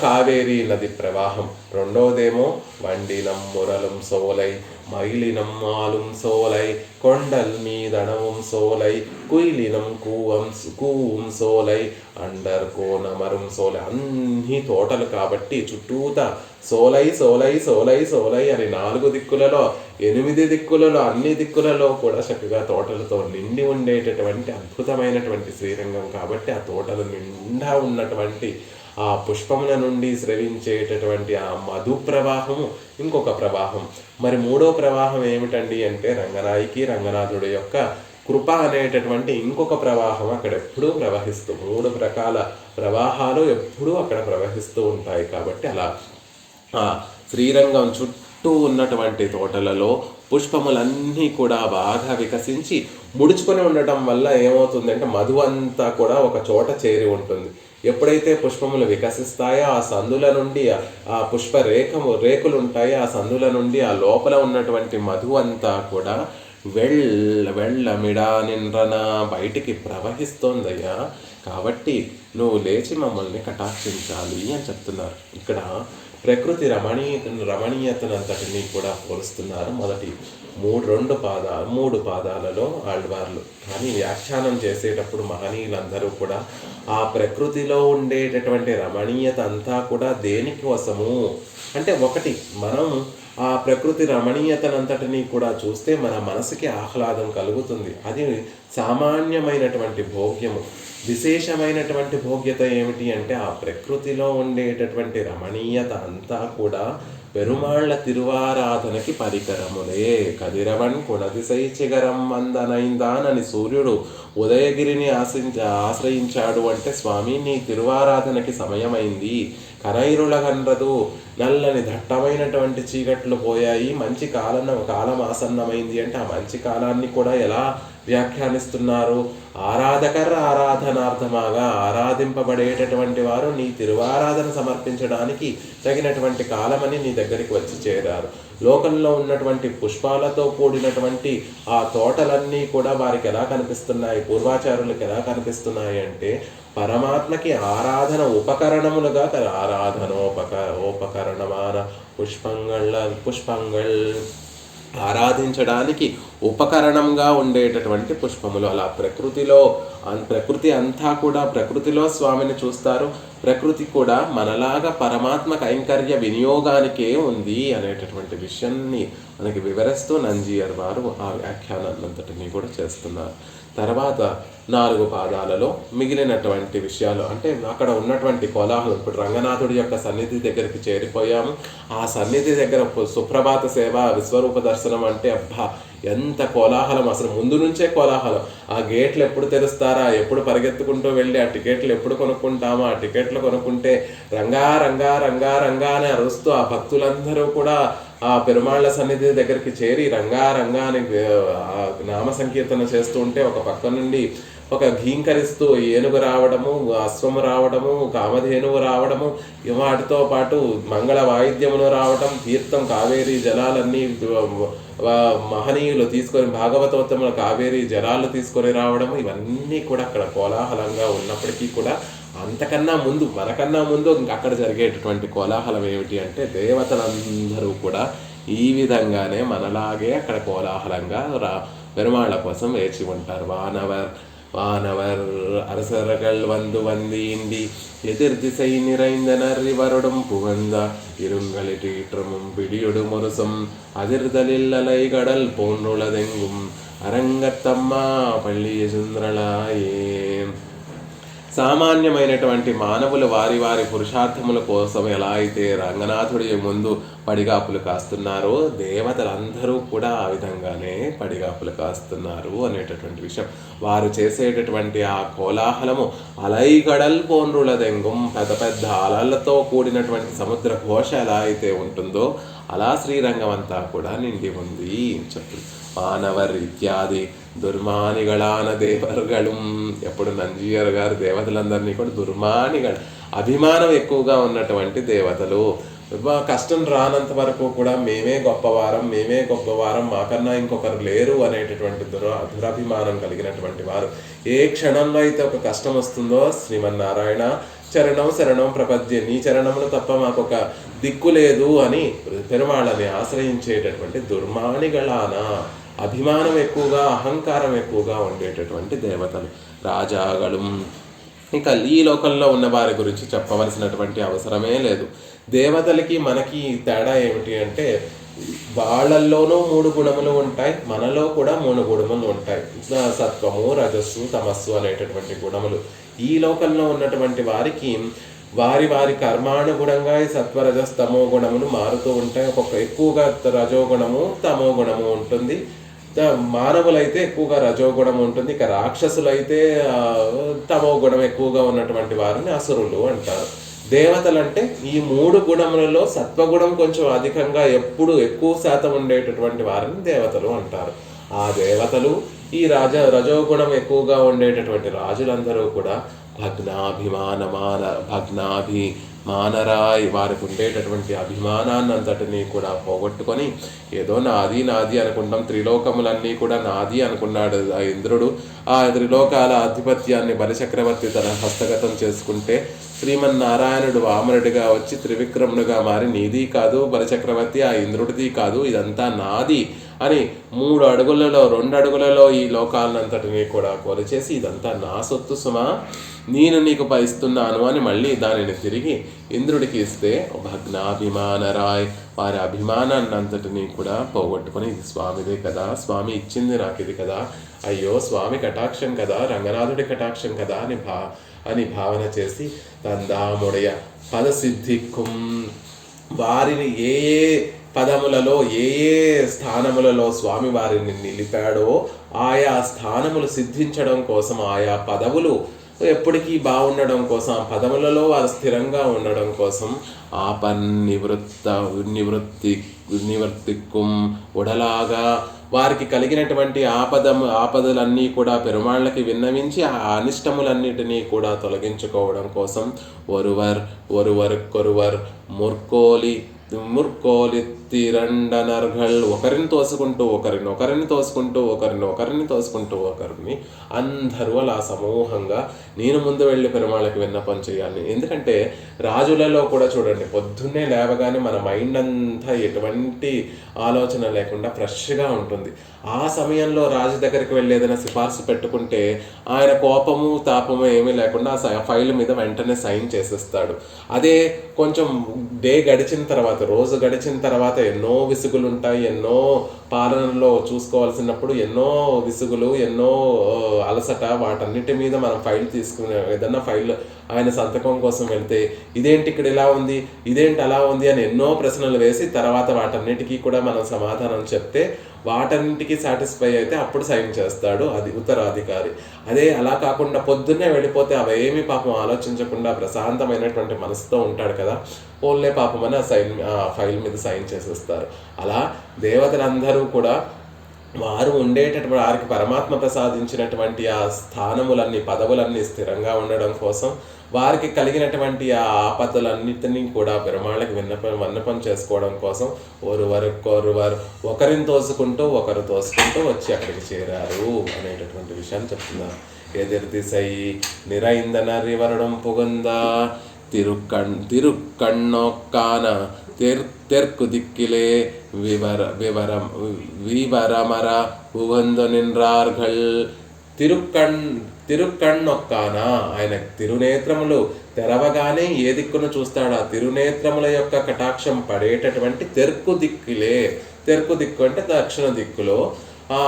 కావేరీ నది ప్రవాహం, రెండోదేమో వండినం మురలం సోలై మైలినం ఆలుం సోలై కొండల్ మీదణవం సోలై కుయిలినం కూవం సోలై అండర్ కోనమరం సోలై. అన్ని తోటలు కాబట్టి చుట్టూతా సోలై సోలై సోలై సోలై అని 4 దిక్కులలో 8 దిక్కులలో అన్ని దిక్కులలో కూడా చక్కగా తోటలతో నిండి ఉండేటటువంటి అద్భుతమైనటువంటి శ్రీరంగం కాబట్టి ఆ తోటలు నిండా ఉన్నటువంటి ఆ పుష్పముల నుండి స్రవించేటటువంటి ఆ మధు ప్రవాహము ఇంకొక ప్రవాహం. మరి మూడో ప్రవాహం ఏమిటండి అంటే రంగనాథుడి యొక్క కృప అనేటటువంటి ఇంకొక ప్రవాహం అక్కడ ఎప్పుడూ ప్రవహిస్తూ, 3 రకాల ప్రవాహాలు ఎప్పుడూ అక్కడ ప్రవహిస్తూ ఉంటాయి. కాబట్టి అలా ఆ శ్రీరంగం చుట్టూ ఉన్నటువంటి తోటలలో పుష్పములన్నీ కూడా బాగా వికసించి ముడుచుకొని ఉండటం వల్ల ఏమవుతుందంటే మధు అంతా కూడా ఒక చోట చేరి ఉంటుంది. ఎప్పుడైతే పుష్పములు వికసిస్తాయో ఆ సందుల నుండి ఆ పుష్ప రేకులు ఉంటాయి, ఆ సందుల నుండి ఆ లోపల ఉన్నటువంటి మధు అంతా కూడా వెళ్ళమిడా నిండ్రన బయటికి ప్రవహిస్తోందయ్యా. కాబట్టి నువ్వు లేచి మమ్మల్ని కటాక్షించాలి అని చెప్తున్నారు. ఇక్కడ ప్రకృతి రమణీయతనంతటినీ కూడా పోలుస్తున్నారు. మొదటి మూడు పాదాలలో ఆళ్వార్లు. కానీ వ్యాఖ్యానం చేసేటప్పుడు మహనీయులందరూ కూడా ఆ ప్రకృతిలో ఉండేటటువంటి రమణీయత అంతా కూడా దేనికోసము అంటే, ఒకటి మనం ఆ ప్రకృతి రమణీయతనంతటినీ కూడా చూస్తే మన మనసుకి ఆహ్లాదం కలుగుతుంది. అది సామాన్యమైనటువంటి భోగ్యము. విశేషమైనటువంటి భోగ్యత ఏమిటి అంటే ఆ ప్రకృతిలో ఉండేటటువంటి రమణీయత అంతా కూడా పెరుమాళ్ల తిరువారాధనకి పరికరములే. కదిరవన్ కుణదిశై చిగరం అందనైందానని సూర్యుడు ఉదయగిరిని ఆశ్రయించాడు అంటే స్వామి నీ తిరువారాధనకి సమయమైంది. కనైరులగన్రదు నల్లని దట్టమైనటువంటి చీకట్లు పోయాయి, మంచి కాలం ఆసన్నమైంది అంటే ఆ మంచి కాలాన్ని కూడా ఎలా వ్యాఖ్యానిస్తున్నారు? ఆరాధనార్థమాగా ఆరాధింపబడేటటువంటి వారు నీ తిరువారాధన సమర్పించడానికి తగినటువంటి కాలమని నీ దగ్గరికి వచ్చి చేరారు. లోకంలో ఉన్నటువంటి పుష్పాలతో కూడినటువంటి ఆ తోటలన్నీ కూడా వారికి ఎలా కనిపిస్తున్నాయి, పూర్వాచారులకు ఎలా కనిపిస్తున్నాయి అంటే పరమాత్మకి ఆరాధన ఉపకరణములుగా ఉపకరణమాన పుష్పంగళ్ ఆరాధించడానికి ఉపకరణంగా ఉండేటటువంటి పుష్పములు. అలా ప్రకృతి అంతా కూడా ప్రకృతిలో స్వామిని చూస్తారు. ప్రకృతి కూడా మనలాగా పరమాత్మ కైంకర్య వినియోగానికే ఉంది అనేటటువంటి విషయాన్ని మనకి వివరిస్తూ నంజీయర్ వారు ఆ వ్యాఖ్యానాన్నంతటినీ కూడా చేస్తున్నారు. తర్వాత 4 పాదాలలో మిగిలినటువంటి విషయాలు అంటే అక్కడ ఉన్నటువంటి కోలాహలం. ఇప్పుడు రంగనాథుడి యొక్క సన్నిధి దగ్గరికి చేరిపోయాము. ఆ సన్నిధి దగ్గర సుప్రభాత సేవ, విశ్వరూప దర్శనం అంటే అబ్బా ఎంత కోలాహలం! అసలు ముందు నుంచే కోలాహలం. ఆ గేట్లు ఎప్పుడు తెరుస్తారా, ఎప్పుడు పరిగెత్తుకుంటూ వెళ్ళి ఆ టికెట్లు ఎప్పుడు కొనుక్కుంటామా, ఆ టికెట్లు కొనుక్కుంటే రంగా రంగా రంగా రంగా అని అరుస్తూ ఆ భక్తులందరూ కూడా ఆ పెరుమాళ్ల సన్నిధి దగ్గరికి చేరి రంగా రంగా అని నామ సంకీర్తన చేస్తూ ఉంటే ఒక పక్క నుండి ఒక ఘీంకరిస్తూ ఏనుగు రావడము, అశ్వము రావడము, కామధేనువు రావడము, వాటితో పాటు మంగళ వాయిద్యములు రావడం, తీర్థం కావేరీ జలాలన్నీ మహనీయులు తీసుకొని భాగవతోత్తముల కావేరీ జలాలు తీసుకొని రావడము, ఇవన్నీ కూడా అక్కడ కోలాహలంగా ఉన్నప్పటికీ కూడా మనకన్నా ముందు ఇంకా అక్కడ జరిగేటటువంటి కోలాహలం ఏమిటి అంటే దేవతలందరూ కూడా ఈ విధంగానే మనలాగే అక్కడ కోలాహలంగా పెరుమాళ్ళ కోసం వేచి ఉంటారు. வானவர் அரசர்கள் வந்தீண்டி எதிர் திசை நிறைந்த நரிவருடும் புகழ்ந்த இருங்களிட்டீற்றமும் பிடியொடு முரசும் அதிர்தலில் அலை கடல் போன்றுளதெங்கும் அரங்கத்தம்மா పల్లియ సుందరళాయే. సామాన్యమైనటువంటి మానవులు వారి వారి పురుషార్థముల కోసం ఎలా అయితే రంగనాథుడి ముందు పడిగాపులు కాస్తున్నారో దేవతలందరూ కూడా ఆ విధంగానే పడిగాపులు కాస్తున్నారు అనేటటువంటి విషయం. వారు చేసేటటువంటి ఆ కోలాహలము అలైగడల్ పోన్రులదెంగం, పెద్ద పెద్ద అలలతో కూడినటువంటి సముద్ర ఘోష ఎలా అయితే ఉంటుందో అలా శ్రీరంగం అంతా కూడా నిండి ఉంది చెప్తుంది. మానవర్ ఇత్యాది దుర్మానిగళాన దేవర్గళం. ఎప్పుడు నంజీయర్ గారు దేవతలందరినీ కూడా దుర్మానిగళ, అభిమానం ఎక్కువగా ఉన్నటువంటి దేవతలు. కష్టం రానంత వరకు కూడా మేమే గొప్పవారం మాకన్నా ఇంకొకరు లేరు అనేటటువంటి దురభిమానం కలిగినటువంటి వారు. ఏ క్షణంలో అయితే ఒక కష్టం వస్తుందో శ్రీమన్నారాయణ శరణం ప్రపద్య, నీ చరణములు తప్ప మాకొక దిక్కు లేదు అని పెరుమాళ్ళని ఆశ్రయించేటటువంటి దుర్మానిగళాన, అభిమానం ఎక్కువగా అహంకారం ఎక్కువగా ఉండేటటువంటి దేవతలు. రాజాగళు, ఇక ఈ లోకంలో ఉన్న వారి గురించి చెప్పవలసినటువంటి అవసరమే లేదు. దేవతలకి మనకి తేడా ఏమిటి అంటే వాళ్ళల్లోనూ 3 గుణములు ఉంటాయి, మనలో కూడా 3 గుణములు ఉంటాయి. సత్వము, రజస్సు, తమస్సు అనేటటువంటి గుణములు. ఈ లోకంలో ఉన్నటువంటి వారికి వారి వారి కర్మానుగుణంగా ఈ సత్వరజస్తమో గుణములు మారుతూ ఉంటాయి. ఒక్కొక్క ఎక్కువగా రజోగుణము తమో గుణము ఉంటుంది. మానవులైతే ఎక్కువగా రజోగుణం ఉంటుంది. ఇక రాక్షసులైతే తమో గుణం ఎక్కువగా ఉన్నటువంటి వారిని అసురులు అంటారు. దేవతలంటే ఈ 3 గుణములలో సత్వగుణం కొంచెం అధికంగా ఎప్పుడు ఎక్కువ శాతం ఉండేటటువంటి వారిని దేవతలు అంటారు. ఆ దేవతలు ఈ రజోగుణం ఎక్కువగా ఉండేటటువంటి రాజులందరూ కూడా భగ్నాభిమానరాయ్ వారికి ఉండేటటువంటి అభిమానాన్ని అంతటినీ కూడా పోగొట్టుకొని ఏదో నాది నాది అనుకుంటాం. త్రిలోకములన్నీ కూడా నాది అనుకున్నాడు ఆ ఇంద్రుడు. ఆ త్రిలోకాల ఆధిపత్యాన్ని బలిచక్రవర్తి తన హస్తగతం చేసుకుంటే శ్రీమన్నారాయణుడు వామనుడిగా వచ్చి త్రివిక్రముడుగా మారి నీది కాదు బలిచక్రవర్తి, ఆ ఇంద్రుడిది కాదు, ఇదంతా నాది అని 3 అడుగులలో 2 అడుగులలో ఈ లోకాలనంతటినీ కూడా కొలిచేసి ఇదంతా నా సొత్తు సుమా, నేను నీకు ఇస్తున్నాను అని మళ్ళీ దానిని తిరిగి ఇంద్రుడికి ఇస్తే భగ్నాభిమానరాయ్ వారి అభిమానాన్ని అంతటినీ కూడా పోగొట్టుకొని ఇది స్వామిదే కదా, స్వామి ఇచ్చింది నాకు ఇది కదా, అయ్యో స్వామి కటాక్షం కదా, రంగనాథుడి కటాక్షం కదా అని భావన చేసి తందాముడయ పదసిద్ధిక్కుం వారిని ఏ పదములలో ఏ స్థానములలో స్వామి వారిని నిలిపాడో ఆయా స్థానములు సిద్ధించడం కోసం, ఆయా పదవులు ఎప్పటికీ బాగుండడం కోసం, ఆ పదములలో వారు స్థిరంగా ఉండడం కోసం నివృత్తిక్కుం ఉడలాగా వారికి కలిగినటువంటి ఆపదలన్నీ కూడా పెరుమాళ్ళకి విన్నవించి ఆ అనిష్టములన్నిటినీ కూడా తొలగించుకోవడం కోసం ఒరువర్ ముర్కోలిత్తిరండనర్గల్ ఒకరిని తోసుకుంటూ ఒకరిని అందరూ అలా సమూహంగా నేను ముందు వెళ్ళి పెరుమాళ్ళకి విన్నపం చేయాలి. ఎందుకంటే రాజులలో కూడా చూడండి, పొద్దున్నే లేవగానే మన మైండ్ అంతా ఎటువంటి ఆలోచన లేకుండా ఫ్రెష్గా ఉంటుంది. ఆ సమయంలో రాజు దగ్గరికి వెళ్ళి ఏదైనా సిఫార్సు పెట్టుకుంటే ఆయన కోపము తాపము ఏమీ లేకుండా ఆ ఫైల్ మీద వెంటనే సైన్ చేసేస్తాడు. అదే కొంచెం డే గడిచిన తర్వాత, రోజు గడిచిన తర్వాత ఎన్నో విసుగులు ఉంటాయి, ఎన్నో పాలనలో చూసుకోవాల్సినప్పుడు ఎన్నో విసుగులు, ఎన్నో అలసట, వాటన్నిటి మీద మనం ఫైల్ తీసుకునే ఏదన్నా ఫైల్ ఆయన సంతకం కోసం వెళ్తే ఇదేంటి ఇక్కడ ఇలా ఉంది, ఇదేంటి అలా ఉంది అని ఎన్నో ప్రశ్నలు వేసి తర్వాత వాటన్నిటికీ కూడా మనం సమాధానం చెప్తే వాటన్నిటికీ సాటిస్ఫై అయితే అప్పుడు సైన్ చేస్తాడు అది ఉత్తరాధికారి. అదే అలా కాకుండా పొద్దున్నే వెళ్ళిపోతే అవి ఏమీ పాపం ఆలోచించకుండా ప్రశాంతమైనటువంటి మనసుతో ఉంటాడు కదా, ఓన్లే పాపం అని ఆ ఫైల్ మీద సైన్ చేసేస్తారు. అలా దేవతలందరూ కూడా వారు ఉండేటటువంటి వారికి పరమాత్మ ప్రసాదించినటువంటి ఆ స్థానములన్నీ పదవులన్నీ స్థిరంగా ఉండడం కోసం, వారికి కలిగినటువంటి ఆ ఆపదలన్నిటినీ కూడా పెరుమాళ్ళకి విన్నపం చేసుకోవడం కోసం ఒకరిని తోసుకుంటూ వచ్చి అక్కడికి చేరారు అనేటటువంటి విషయాన్ని చెప్తున్నారు. ఎదిర్దిసై நிறைந்தனறிவருடம் புகுந்தா திருக்கண்ணொக்கான தெற்கு திக்கிலே விவரமர புகுந்து நின்றார்கள். తిరుక్కణ్ణొక్కాన ఆయన తిరునేత్రములు తెరవగానే ఏ దిక్కును చూస్తాడు, ఆ తిరునేత్రముల యొక్క కటాక్షం పడేటటువంటి తెర్కు దిక్కు అంటే దక్షిణ దిక్కులో ఆ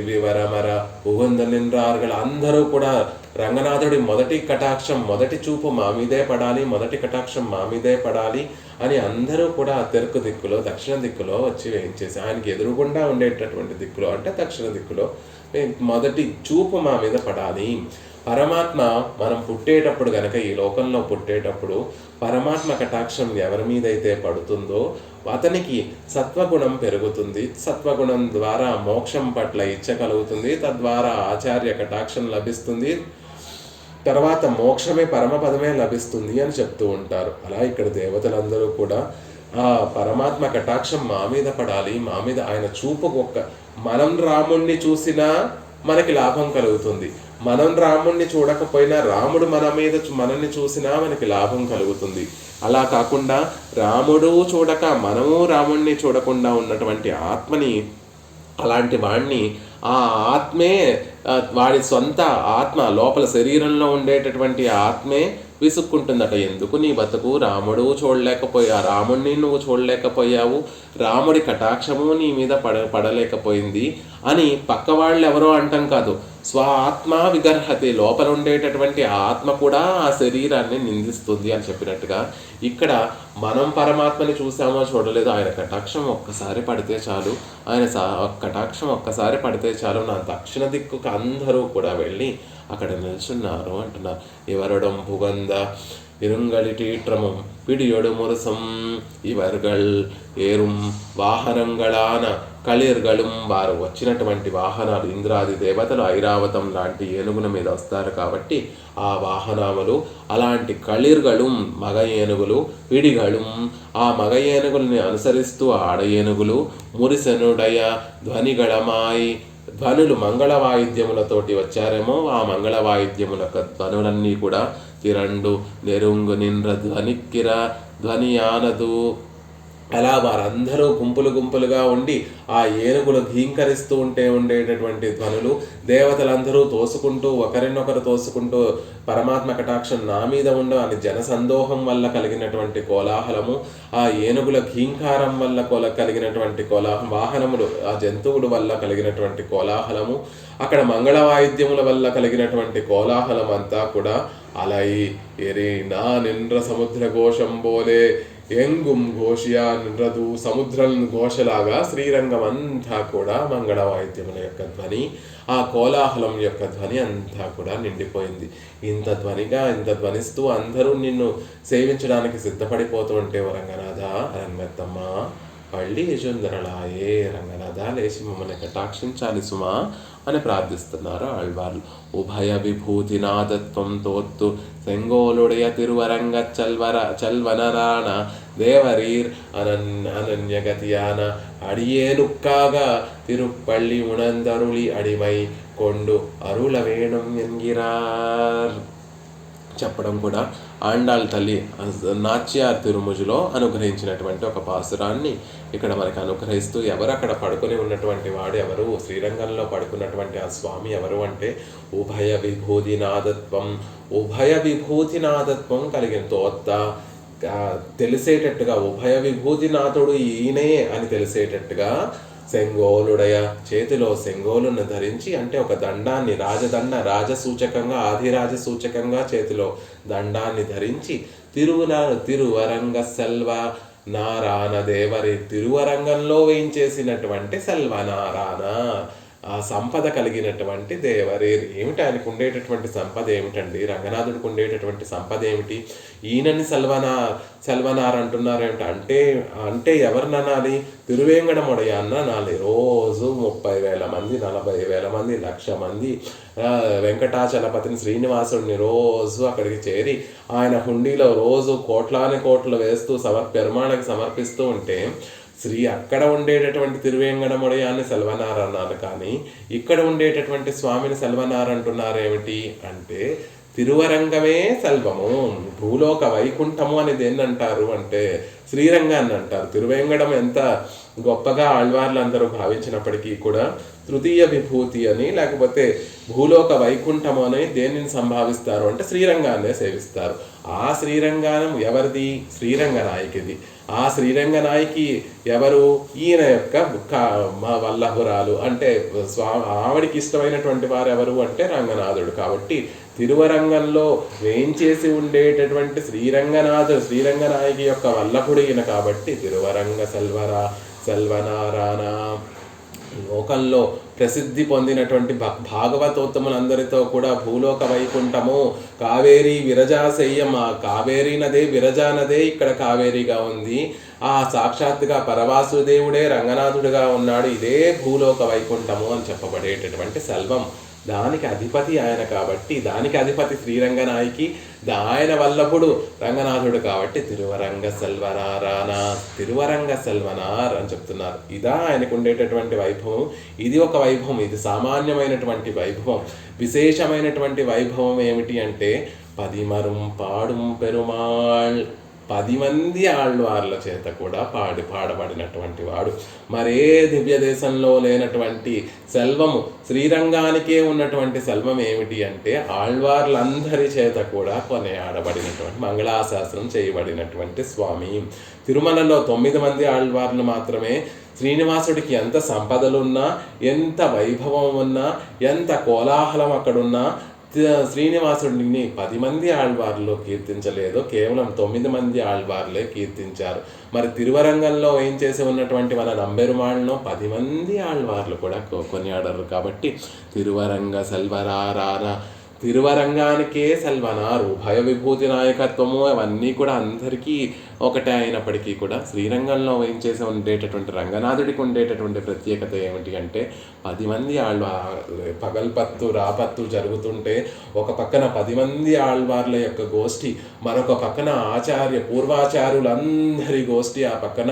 వివరమర ఉగంద నిన్రార్గలు అందరూ కూడా రంగనాథుడి మొదటి కటాక్షం మొదటి చూపు మా మీదే పడాలి, మొదటి కటాక్షం మా మీదే పడాలి అని అందరూ కూడా తెర్కు దిక్కులో దక్షిణ దిక్కులో వచ్చి వేయించేసి ఆయనకి ఎదురుగుండా ఉండేటటువంటి దిక్కులో అంటే దక్షిణ దిక్కులో మొదటి చూపు మా మీద పడాలి. పరమాత్మ మనం పుట్టేటప్పుడు గనక ఈ లోకంలో పుట్టేటప్పుడు పరమాత్మ కటాక్షం ఎవరి మీదైతే పడుతుందో అతనికి సత్వగుణం పెరుగుతుంది. సత్వగుణం ద్వారా మోక్షం పట్ల ఇచ్చ కలుగుతుంది, తద్వారా ఆచార్య కటాక్షం లభిస్తుంది, తర్వాత మోక్షమే పరమపదమే లభిస్తుంది అని చెప్తూ ఉంటారు. అలా ఇక్కడ దేవతలందరూ కూడా ఆ పరమాత్మ కటాక్షం మా మీద పడాలి, మా మీద ఆయన చూపు మనం రాముణ్ణి చూసినా మనకి లాభం కలుగుతుంది, మనం రాముణ్ణి చూడకపోయినా రాముడు మనల్ని చూసినా మనకి లాభం కలుగుతుంది. అలా కాకుండా రాముడు చూడక మనము రాముణ్ణి చూడకుండా ఉన్నటువంటి ఆత్మని, అలాంటి వాణ్ణి ఆ ఆత్మే వాడి సొంత ఆత్మ లోపల శరీరంలో ఉండేటటువంటి ఆత్మే విసుక్కుంటుందట. ఎందుకు నీ బతుకు, రాముడు రాముడిని నువ్వు చూడలేకపోయావు, రాముడి కటాక్షము నీ మీద పడలేకపోయింది అని పక్క వాళ్ళు ఎవరో అంటాం కాదు, స్వ ఆత్మ విగర్హతే, లోపల ఉండేటటువంటి ఆత్మ కూడా ఆ శరీరాన్ని నిందిస్తుంది అని చెప్పినట్టుగా ఇక్కడ మనం పరమాత్మని చూసామో చూడలేదో, ఆయన కటాక్షం ఒక్కసారి పడితే చాలు, ఆయన కటాక్షం ఒక్కసారి పడితే చాలు, నా దక్షిణ దిక్కుకు అందరూ కూడా వెళ్ళి అక్కడ నిల్చున్నారు అంటున్నారు. ఎవరడం భుగంద இருங்களிட்டீற்றமும் பிடியொடு முரசம் ఇవర్గల్ ఏరుం వాహనంగళాన కలిర్గళం, వారు వచ్చినటువంటి వాహనాలు ఇంద్రాది దేవతలు ఐరావతం లాంటి ఏనుగుల మీద వస్తారు కాబట్టి ఆ వాహనములు అలాంటి కలిర్గళం మగ ఏనుగులు, పిడిగళం ఆ మగ ఏనుగుల్ని అనుసరిస్తూ ఆడ ఏనుగులు, మురిసెనుడయ ధ్వనిగళమాయి ధ్వనులు మంగళ వాయిద్యములతోటి వచ్చారేమో, ఆ మంగళ వాయిద్యముల ధ్వనులన్నీ కూడా తిరండు నెరుంగు నిండ్ర ధ్వనిక్కిర ధ్వనియానదు, అలా వారందరూ గుంపులు గుంపులుగా ఉండి ఆ ఏనుగులు ఘీంకరిస్తూ ఉంటే ఉండేటటువంటి ధ్వనులు, దేవతలందరూ తోసుకుంటూ ఒకరినొకరు తోసుకుంటూ పరమాత్మ కటాక్షం నా మీద ఉండ అని జనసందోహం వల్ల కలిగినటువంటి కోలాహలము, ఆ ఏనుగుల ఘీంకారం వల్ల కలిగినటువంటి కోలాహలం, వాహనములు ఆ జంతువుల వల్ల కలిగినటువంటి కోలాహలము, అక్కడ మంగళ వాయిద్యముల వల్ల కలిగినటువంటి కోలాహలం అంతా కూడా అలై ఎరి నా నింద్ర సముద్ర ఘోషం బోలే ఎంగుం ఘోషియా నింద్రదు, సముద్రం ఘోషలాగా శ్రీరంగం అంతా కూడా మంగళ వాయిద్యముల యొక్క ధ్వని, ఆ కోలాహలం యొక్క ధ్వని అంతా కూడా నిండిపోయింది. ఇంత ధ్వనిగా ఇంత ధ్వనిస్తూ అందరూ నిన్ను సేవించడానికి సిద్ధపడిపోతూ ఉంటే, ఓ రంగనాథ రంగత్తమ్మ పళ్ళి యజుందరళాయే, రంగనాథ లేచి మమ్మల్ని కటాక్షించాలి సుమా అని ప్రార్థిస్తున్నారు ఆళ్వార్లు. ఉభయ విభూతి నాదత్వం తోత్తు సెంగోలుడయ తిరువరంగ చల్వనరాణ దేవరీర్ అనన్యగతియాన అడియేనుక్కాగా తిరుపళ్ళి ఉణందరుళి అడిమై కొండు అరుల వేణం ఎన్గిరార్ చెప్పడం కూడా ఆండాళ్ తల్లి నాచ్యార్ తిరుముజులో అనుగ్రహించినటువంటి ఒక పాసురాన్ని ఇక్కడ మనకి అనుగ్రహిస్తూ, ఎవరు అక్కడ పడుకొని ఉన్నటువంటి వాడు ఎవరు, శ్రీరంగంలో పడుకున్నటువంటి ఆ స్వామి ఎవరు అంటే ఉభయ విభూతినాథత్వం, ఉభయ విభూతినాథత్వం కలిగిన తోత్త తెలిసేటట్టుగా, ఉభయ విభూతినాథుడు ఈయనే అని తెలిసేటట్టుగా సెంగోలుడయ చేతిలో సెంగోలును ధరించి, అంటే ఒక దండాన్ని రాజదండ రాజసూచకంగా ఆదిరాజ సూచకంగా చేతిలో దండాన్ని ధరించి తిరువరంగ సెల్వ నారాయణ దేవరి, తిరువరంగంలో వేయించేసినటువంటి సెల్వనారాయణ ఆ సంపద కలిగినటువంటి దేవరి. ఏమిటి ఆయనకు ఉండేటటువంటి సంపద ఏమిటండి, రంగనాథుడికి ఉండేటటువంటి సంపద ఏమిటి? ఈయనని సెల్వనార్ అంటున్నారు ఏమిటి అంటే, అంటే ఎవరిననాలి? తిరువేంగడముడయ అనాలి. రోజు 30,000 మంది 40,000 మంది 1,00,000 మంది వెంకటాచలపతిని శ్రీనివాసుడిని రోజు అక్కడికి చేరి ఆయన హుండీలో రోజు కోట్లు వేస్తూ పెరుమాళకి సమర్పిస్తూ ఉంటే, అక్కడ ఉండేటటువంటి తిరువేంగడముడయాన్ని సెల్వనార్ అన్నారు, కానీ ఇక్కడ ఉండేటటువంటి స్వామిని సెల్వనార్ అంటున్నారేమిటి అంటే, తిరువరంగమే సెల్వము, భూలోక వైకుంఠము అని దేన్ని అంటారు అంటే శ్రీరంగాన్ని అంటారు. తిరువేంగడం ఎంత గొప్పగా ఆళ్వార్లు అందరూ భావించినప్పటికీ కూడా తృతీయ విభూతి అని, లేకపోతే భూలోక వైకుంఠము అని దేనిని సంభావిస్తారు అంటే శ్రీరంగాన్నే సేవిస్తారు. ఆ శ్రీరంగానం ఎవరిది? శ్రీరంగనాయకిది. ఆ శ్రీరంగనాయకి ఎవరు? ఈయన యొక్క వల్లభురాలు, అంటే ఆవిడికి ఇష్టమైనటువంటి వారు ఎవరు అంటే రంగనాథుడు. కాబట్టి తిరువరంగంలో వేయించేసి ఉండేటటువంటి శ్రీరంగనాయకి యొక్క వల్లభుడు ఈయన కాబట్టి తిరువరంగ సెల్వనారాయణ. లోకంలో ప్రసిద్ధి పొందినటువంటి భాగవతోత్తములందరితో కూడా భూలోక వైకుంఠము కావేరీ విరజాశయ్యం, ఆ కావేరీ నదే విరజా నదే ఇక్కడ కావేరీగా ఉంది. ఆ సాక్షాత్తుగా పరవాసుదేవుడే రంగనాథుడిగా ఉన్నాడు. ఇదే భూలోక వైకుంఠము అని చెప్పబడేటటువంటి సెల్వం. దానికి అధిపతి ఆయన కాబట్టి, దానికి అధిపతి శ్రీరంగనాయకి, ఆయన వల్లభుడు రంగనాథుడు కాబట్టి తిరువరంగ సెల్వనారాయణ, తిరువరంగ సెల్వనార్ అని చెప్తున్నారు. ఇదా ఆయనకు ఉండేటటువంటి వైభవం. ఇది ఒక వైభవం, ఇది సామాన్యమైనటువంటి వైభవం. విశేషమైనటువంటి వైభవం ఏమిటి అంటే పదిమరుం పాడుం పెరుమాళ్, 10 మంది ఆళ్వార్ల చేత కూడా పాడబడినటువంటి వాడు. మరే దివ్య దేశంలో లేనటువంటి సెల్వము శ్రీరంగానికే ఉన్నటువంటి సెల్వం ఏమిటి అంటే ఆళ్వార్లందరి చేత కూడా కొనియాడబడినటువంటి మంగళాశాసనం చేయబడినటువంటి స్వామి. తిరుమలలో 9 మంది ఆళ్వార్లు మాత్రమే. శ్రీనివాసుడికి ఎంత సంపదలున్నా, ఎంత వైభవం ఉన్నా, ఎంత కోలాహలం అక్కడున్నా శ్రీనివాసుడిని 10 మంది ఆళ్వార్లు కీర్తించలేదు, కేవలం 9 మంది ఆళ్వార్లే కీర్తించారు. మరి తిరువరంగంలో ఏం చేసి ఉన్నటువంటి మన నంబెరుమాళ్ళను 10 మంది ఆళ్వార్లు కూడా కొనియాడరు. కాబట్టి తిరువరంగ సెల్వరారా, తిరువరంగానికే సెల్వనారు, భయ విభూతి నాయకత్వము అవన్నీ కూడా అందరికీ ఒకటే అయినప్పటికీ కూడా శ్రీరంగంలో ఏం చేసి ఉండేటటువంటి రంగనాథుడికి ఉండేటటువంటి ప్రత్యేకత ఏమిటి అంటే 10 మంది పగల్పత్తు రాపత్తు జరుగుతుంటే ఒక పక్కన 10 మంది ఆళ్వార్ల యొక్క గోష్ఠి, మరొక పక్కన పూర్వాచార్యులందరి గోష్ఠి, ఆ పక్కన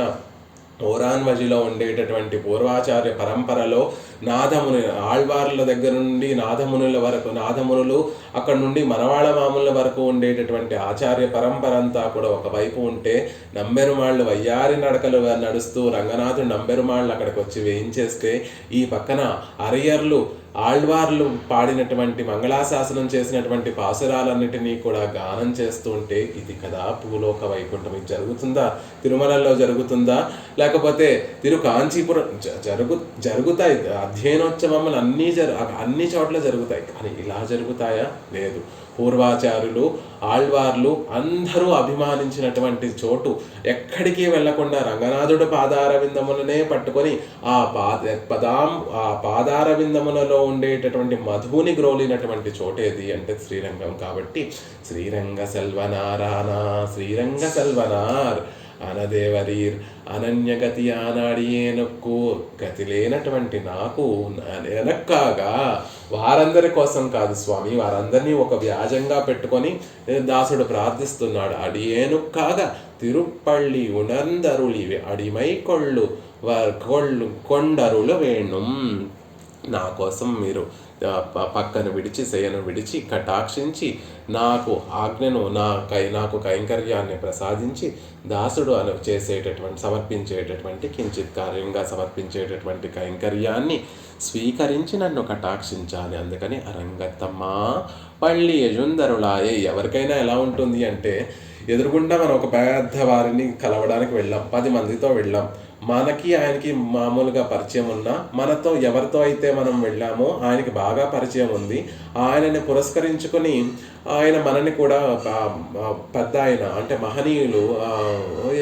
ఓరాన్మజిలో ఉండేటటువంటి పూర్వాచార్య పరంపరలో నాదముని ఆళ్వార్ల దగ్గర నుండి నాదమునుల వరకు, నాదమునులు అక్కడ నుండి మనవాళ్ళ మామూల వరకు ఉండేటటువంటి ఆచార్య పరంపర అంతా కూడా ఒకవైపు ఉంటే, నంబెరుమాళ్ళు వయ్యారి నడకలు నడుస్తూ రంగనాథుడు నంబెరుమాళ్ళు అక్కడికి వచ్చి వేయించేస్తే, ఈ పక్కన అరియర్లు ఆళ్వార్లు పాడినటువంటి మంగళాశాసనం చేసినటువంటి పాసురాలన్నిటినీ కూడా గానం చేస్తూ ఉంటే, ఇది కదా భూలోక వైకుంఠం. ఇది జరుగుతుందా? తిరుమలలో జరుగుతుందా? లేకపోతే కాంచీపురం జరుగుతాయి అధ్యయనోత్సవములు అన్ని చోట్ల జరుగుతాయి, కానీ ఇలా జరుగుతాయా? లేదు. పూర్వాచార్యులు ఆళ్వార్లు అందరూ అభిమానించినటువంటి చోటు, ఎక్కడికి వెళ్లకుండా రంగనాథుడు పాదారవిందములనే పట్టుకొని ఆ పాదారవిందములలో ఉండేటటువంటి మధువుని గ్రోలినటువంటి చోటేది అంటే శ్రీరంగం. కాబట్టి శ్రీరంగ సెల్వనారానా, శ్రీరంగ సెల్వనార్ అనదేవరీర్ అనన్యగతి ఆనాడియేనొక్కు, గతి లేనటువంటి నాకు వెనక్కాగా వారందరి కోసం కాదు స్వామి, వారందరినీ ఒక వ్యాజంగా పెట్టుకొని దాసుడు ప్రార్థిస్తున్నాడు. అడియేనుక్కాగా తిరుపళ్ళి ఉణందరులి అడిమై కొండరులు వేణుం, నా కోసం మీరు పక్కను విడిచి శయను విడిచి కటాక్షించి నాకు ఆజ్ఞను నాకు కైంకర్యాన్ని ప్రసాదించి దాసుడు సమర్పించేటటువంటి కించిత్ కార్యంగా సమర్పించేటటువంటి కైంకర్యాన్ని స్వీకరించి నన్ను కటాక్షించాలి. అందుకని అరంగత్తమ్మా పళ్ళి యజుందరులాయే. ఎవరికైనా ఎలా ఉంటుంది అంటే, ఎదురుగుండా మనం ఒక పెద్ద వారిని కలవడానికి వెళ్ళాం, 10 మందితో వెళ్ళాం, మనకి ఆయనకి మామూలుగా పరిచయం ఉన్నా, మనతో ఎవరితో అయితే మనం వెళ్ళామో ఆయనకి బాగా పరిచయం ఉంది, ఆయనని పురస్కరించుకొని ఆయన మనని కూడా పెద్ద ఆయన అంటే మహనీయులు,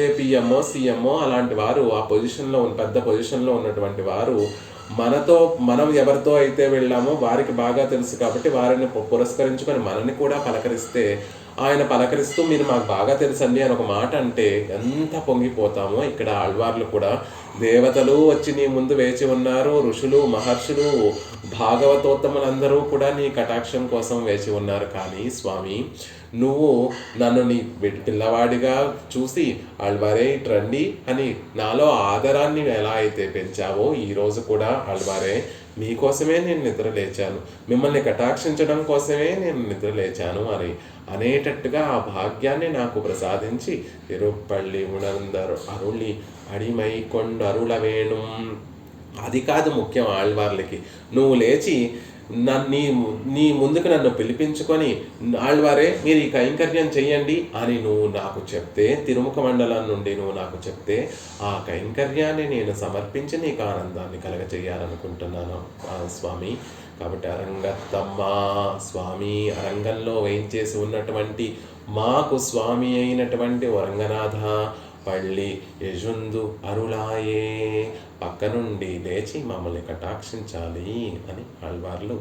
ఏపీఎంఓ సిఎంఓ అలాంటి వారు, ఆ పొజిషన్లో పెద్ద పొజిషన్లో ఉన్నటువంటి వారు మనం ఎవరితో అయితే వెళ్ళామో వారికి బాగా తెలుసు కాబట్టి వారిని పురస్కరించుకొని మనని కూడా పలకరిస్తే, ఆయన పలకరిస్తూ మీరు మాకు బాగా తెలుసండి అని ఒక మాట అంటే ఎంత పొంగిపోతామో, ఇక్కడ ఆళ్వార్లు కూడా దేవతలు వచ్చి నీ ముందు వేచి ఉన్నారు, ఋషులు మహర్షులు భాగవతోత్తములందరూ కూడా నీ కటాక్షం కోసం వేచి ఉన్నారు. కానీ స్వామి, నువ్వు నన్ను నీ పిల్లవాడిగా చూసి ఆళ్వారే ఇట్రండి అని నాలో ఆదరాన్ని ఎలా అయితే పెంచావో, ఈరోజు కూడా ఆళ్వారే మీకోసమే నేను నిద్ర లేచాను, మిమ్మల్ని కటాక్షించడం కోసమే నేను నిద్ర లేచాను అని అనేటట్టుగా ఆ భాగ్యాన్ని నాకు ప్రసాదించి తిరుపళ్ళి ఉణందరు అరుళి అడిమై కొండరుల వేణు. అది కాదు ముఖ్యం ఆళ్వార్లకి, నువ్వు లేచి నీ ముందుకు నన్ను పిలిపించుకొని ఆళ్వారే మీరు ఈ కైంకర్యం చెయ్యండి అని నువ్వు నాకు చెప్తే, తిరుముఖ మండలం నుండి నువ్వు నాకు చెప్తే, ఆ కైంకర్యాన్ని నేను సమర్పించి నీకు ఆనందాన్ని కలగచేయాలనుకుంటున్నాను స్వామి. కాబట్టి అరంగత్తమ్మా స్వామి, అరంగంలో వేయించేసి ఉన్నటువంటి మాకు స్వామి అయినటువంటి రంగనాథ పళ్ళి యజుందు అరుళాయే, పక్క నుండి లేచి మమ్మల్ని కటాక్షించాలి అని ఆళ్వార్లు,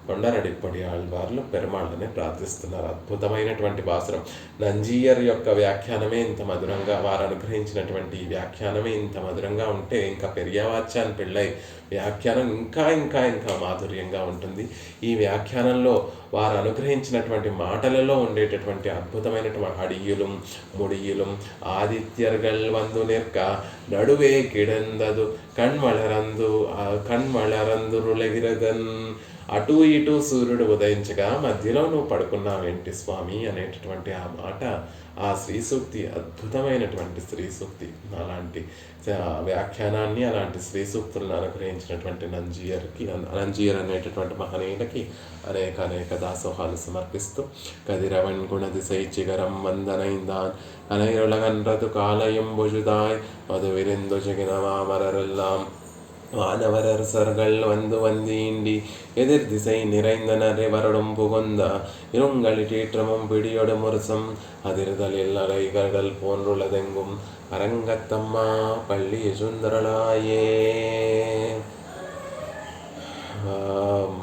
కొండరడిప్పటి ఆళ్వార్లు పెరుమాళ్ళని ప్రార్థిస్తున్నారు. అద్భుతమైనటువంటి భాసురం. నంజీయర్ యొక్క వ్యాఖ్యానమే ఇంత మధురంగా, వారు అనుగ్రహించినటువంటి ఈ వ్యాఖ్యానమే ఇంత మధురంగా ఉంటే, ఇంకా పెరియావాచ్యాన్ పిళ్ళై వ్యాఖ్యానం ఇంకా ఇంకా ఇంకా మాధుర్యంగా ఉంటుంది. ఈ వ్యాఖ్యానంలో వారు అనుగ్రహించినటువంటి మాటలలో ఉండేటటువంటి అద్భుతమైనటువంటి అడియులు ముడియులు ఆదిత్యర్గల్ వందు నిற்க నడువే కిడందదు కణ్మళరందురులగిరదన్ అటు ఇటు సూర్యుడు ఉదయించగా మధ్యలో నువ్వు పడుకున్నావేంటి స్వామి అనేటటువంటి ఆ మాట, ఆ శ్రీ సూక్తి అద్భుతమైనటువంటి శ్రీ సూక్తి. అలాంటి వ్యాఖ్యానాన్ని, అలాంటి శ్రీ సూక్తులను అనుగ్రహించినటువంటి నంజీయర్ అనేటటువంటి మహనీయులకి అనేక అనేక దాసోహాలు సమర్పిస్తూ కదిరవన్ గుణదిశై చిగరం వందనైందాన్ கனையுலகன்றது காலையும் பொழுதாய் மது விரிந்து ஜெகின மாமரெல்லாம் வானவரசர்கள் வந்து வந்தீண்டி எதிர் திசை நிறைந்தனரை வருடம் புகுந்த இருங்களிட்டீற்றமும் பிடியொடு முரசம் அதிர்தலில் அலைகள் போன்றுள்ளதெங்கும் அரங்கத்தம்மா பள்ளி சுந்தரலாயே.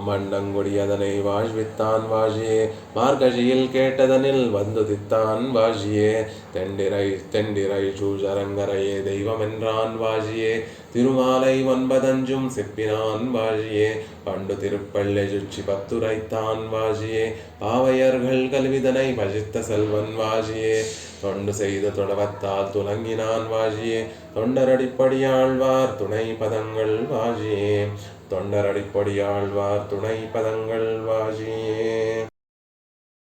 மண்டங்குடி அதனை வாழ்வித்தான் வாழியே, மார்கழியில் கேட்டதனில் வந்துதித்தான் வாழியே, தெண்டிரை சூழரங்கரையே தெய்வமென்றான் வாழியே, திருமாலை 9 செப்பினான் வாழியே, பண்டு திருப்பள்ளை சுற்றி பத்துரைத்தான் வாழியே, பாவையர்கள் கல்விதனை பஜித்த செல்வன் வாழியே, தொண்டு செய்த தொடவத்தால் துலங்கினான் வாழியே, தொண்டரடிப்படியாழ்வார் துணை பதங்கள் வாழியே, தொண்டரடிப்படியாழ்வார் துணை பதங்கள் வாழி.